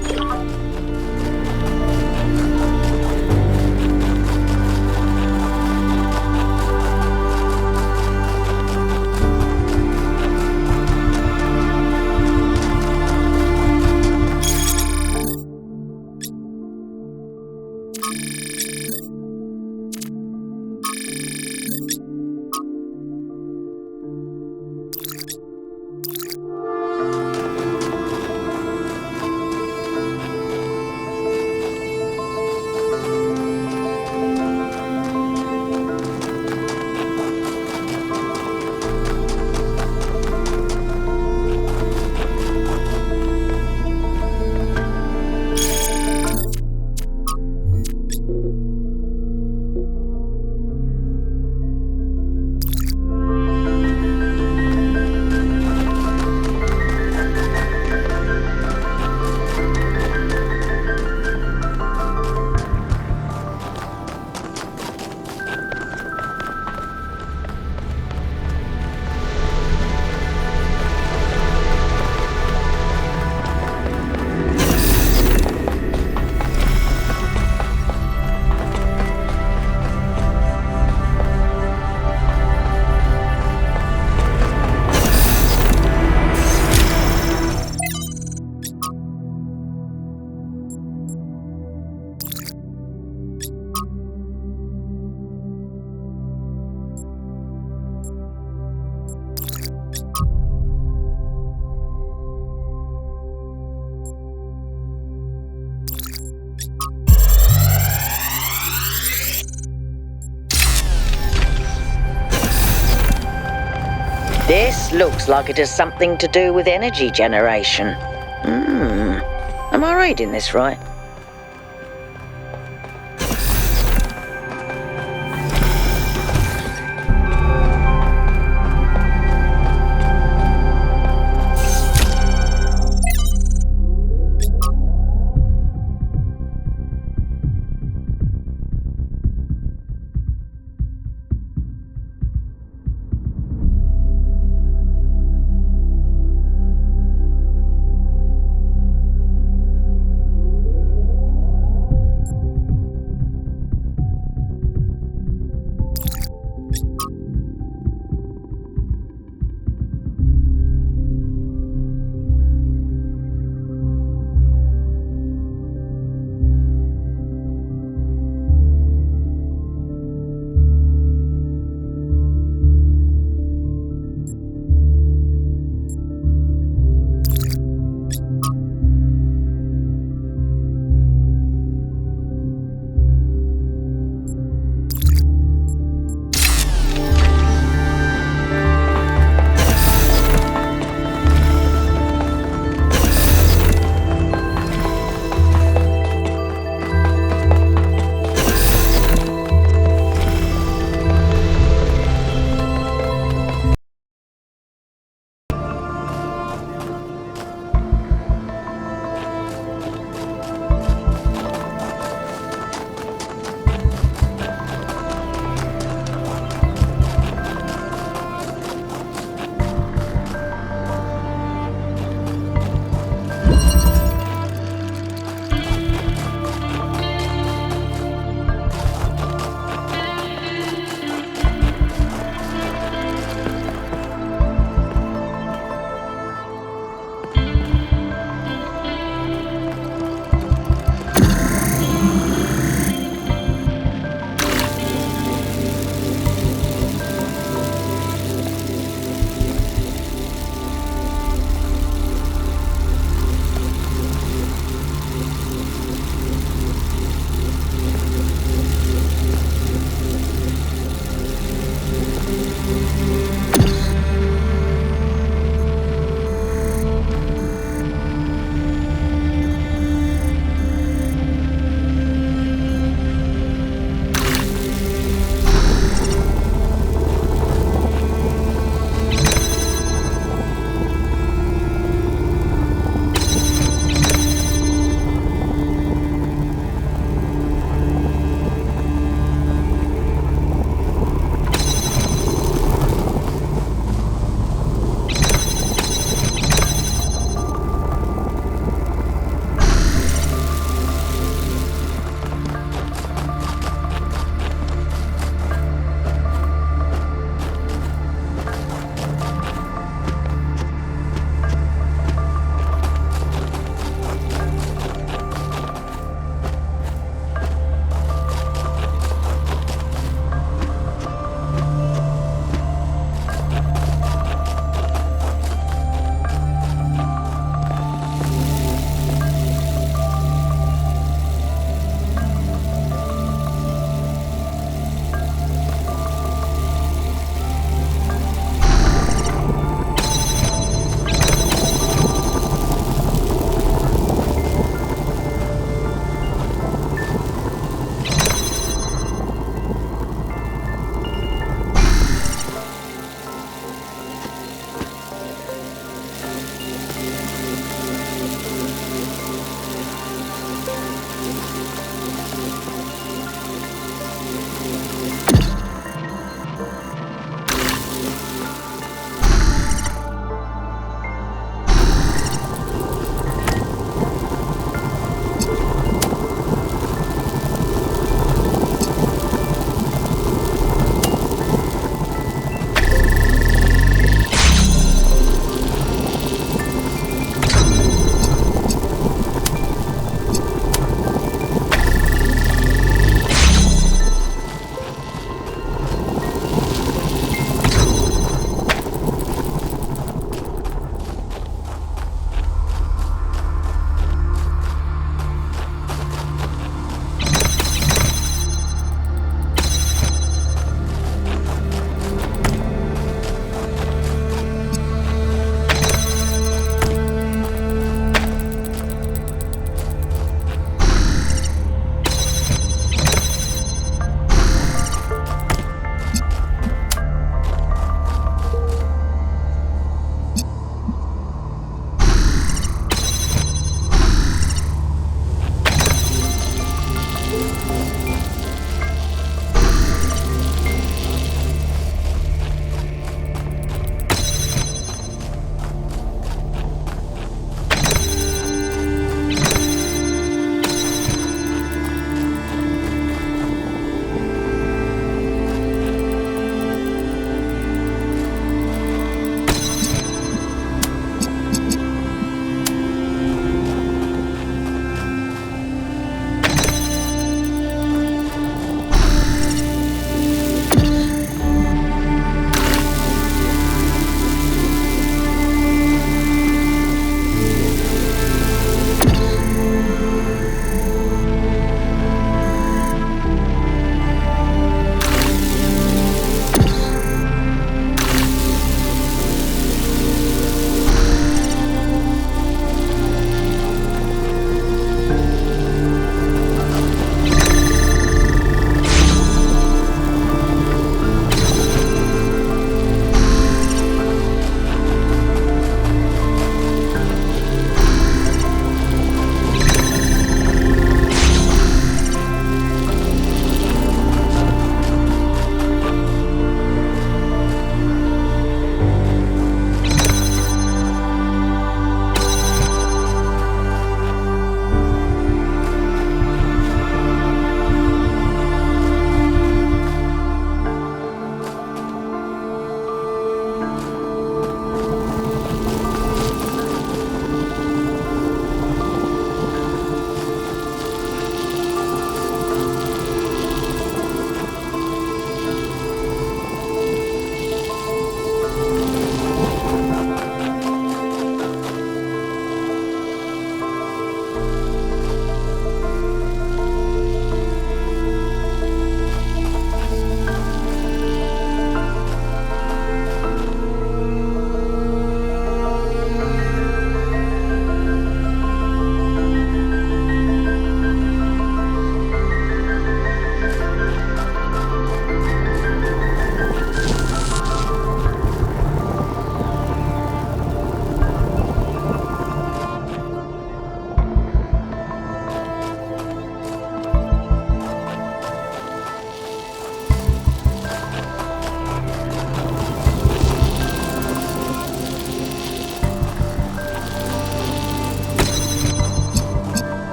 This looks like it has something to do with energy generation. Am I reading this right?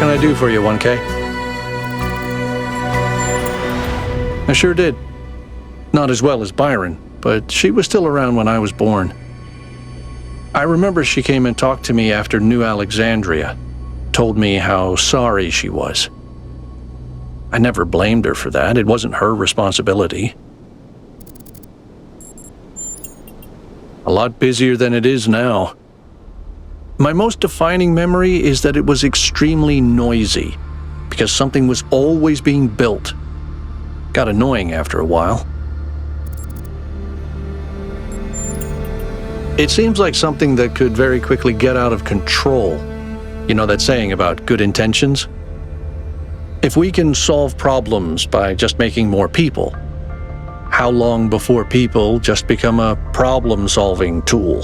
can I do for you, 1K? I sure did. Not as well as Byron, but she was still around when I was born. I remember she came and talked to me after New Alexandria, told me how sorry she was. I never blamed her for that. It wasn't her responsibility. A lot busier than it is now. My most defining memory is that it was extremely noisy, because something was always being built. Got annoying after a while. It seems like something that could very quickly get out of control. You know that saying about good intentions? If we can solve problems by just making more people, how long before people just become a problem-solving tool?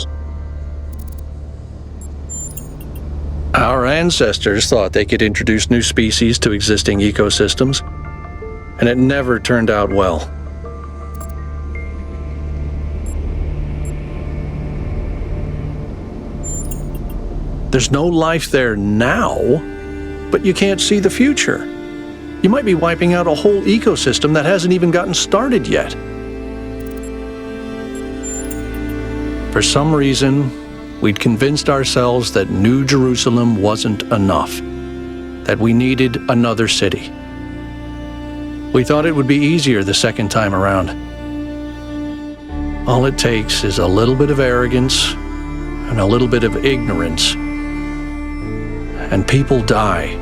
Our ancestors thought they could introduce new species to existing ecosystems, and it never turned out well. There's no life there now, but you can't see the future. You might be wiping out a whole ecosystem that hasn't even gotten started yet. For some reason, we'd convinced ourselves that New Jerusalem wasn't enough, that we needed another city. We thought it would be easier the second time around. All it takes is a little bit of arrogance and a little bit of ignorance, and people die.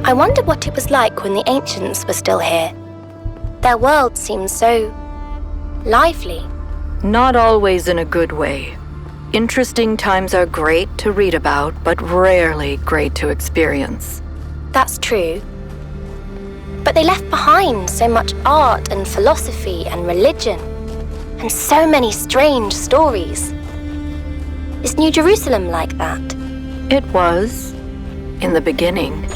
I wonder what it was like when the ancients were still here. Their world seemed so lively. Not always in a good way. Interesting times are great to read about, but rarely great to experience. That's true. But they left behind so much art and philosophy and religion, and so many strange stories. Is New Jerusalem like that? It was, in the beginning.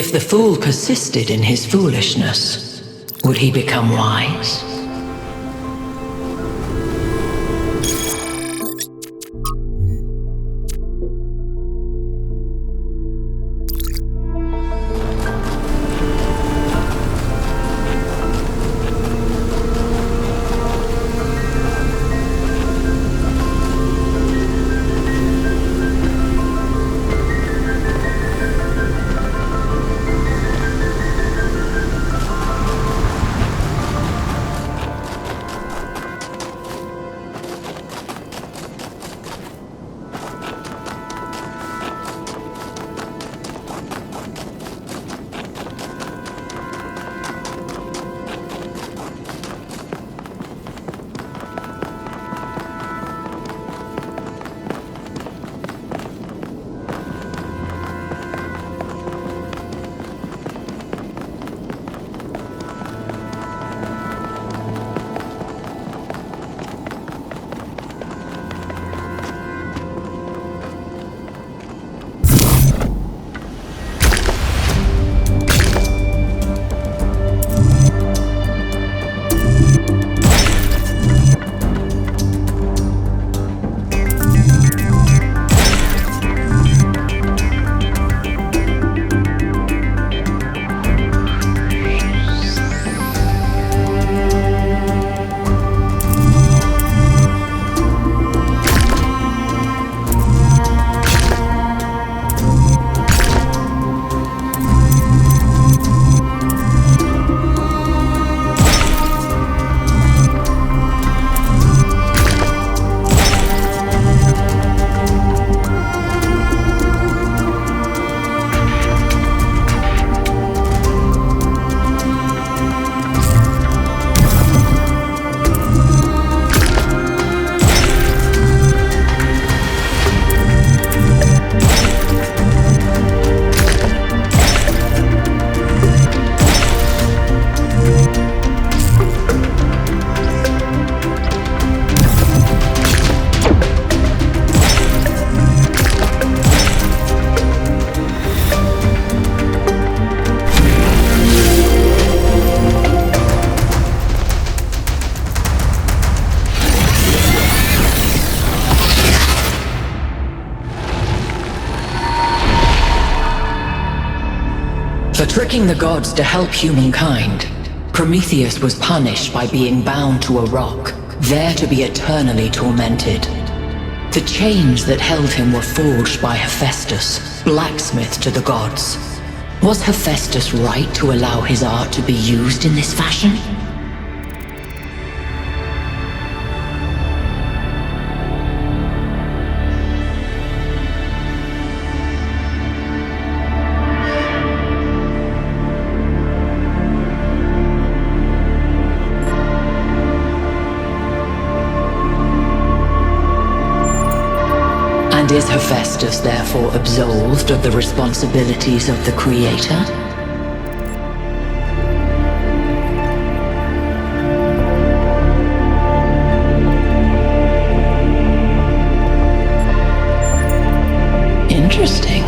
If the fool persisted in his foolishness, would he become wise? For tricking the gods to help humankind, Prometheus was punished by being bound to a rock, there to be eternally tormented. The chains that held him were forged by Hephaestus, blacksmith to the gods. Was Hephaestus right to allow his art to be used in this fashion? Is Hephaestus therefore absolved of the responsibilities of the creator? Interesting.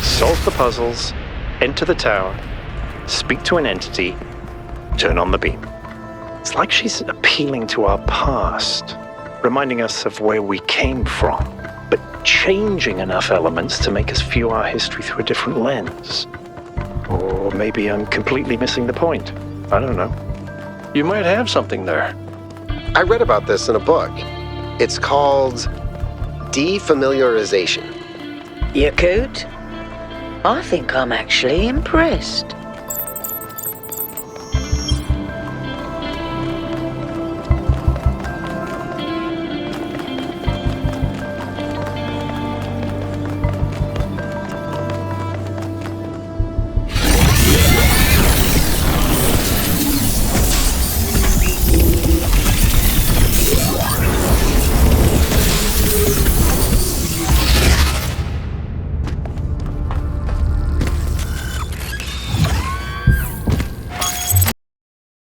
Solve the puzzles, enter the tower, speak to an entity, turn on the beam. It's like she's appealing to our past, reminding us of where we came from, but changing enough elements to make us view our history through a different lens. Or maybe I'm completely missing the point. I don't know. You might have something there. I read about this in a book. It's called Defamiliarization. You could? I think I'm actually impressed.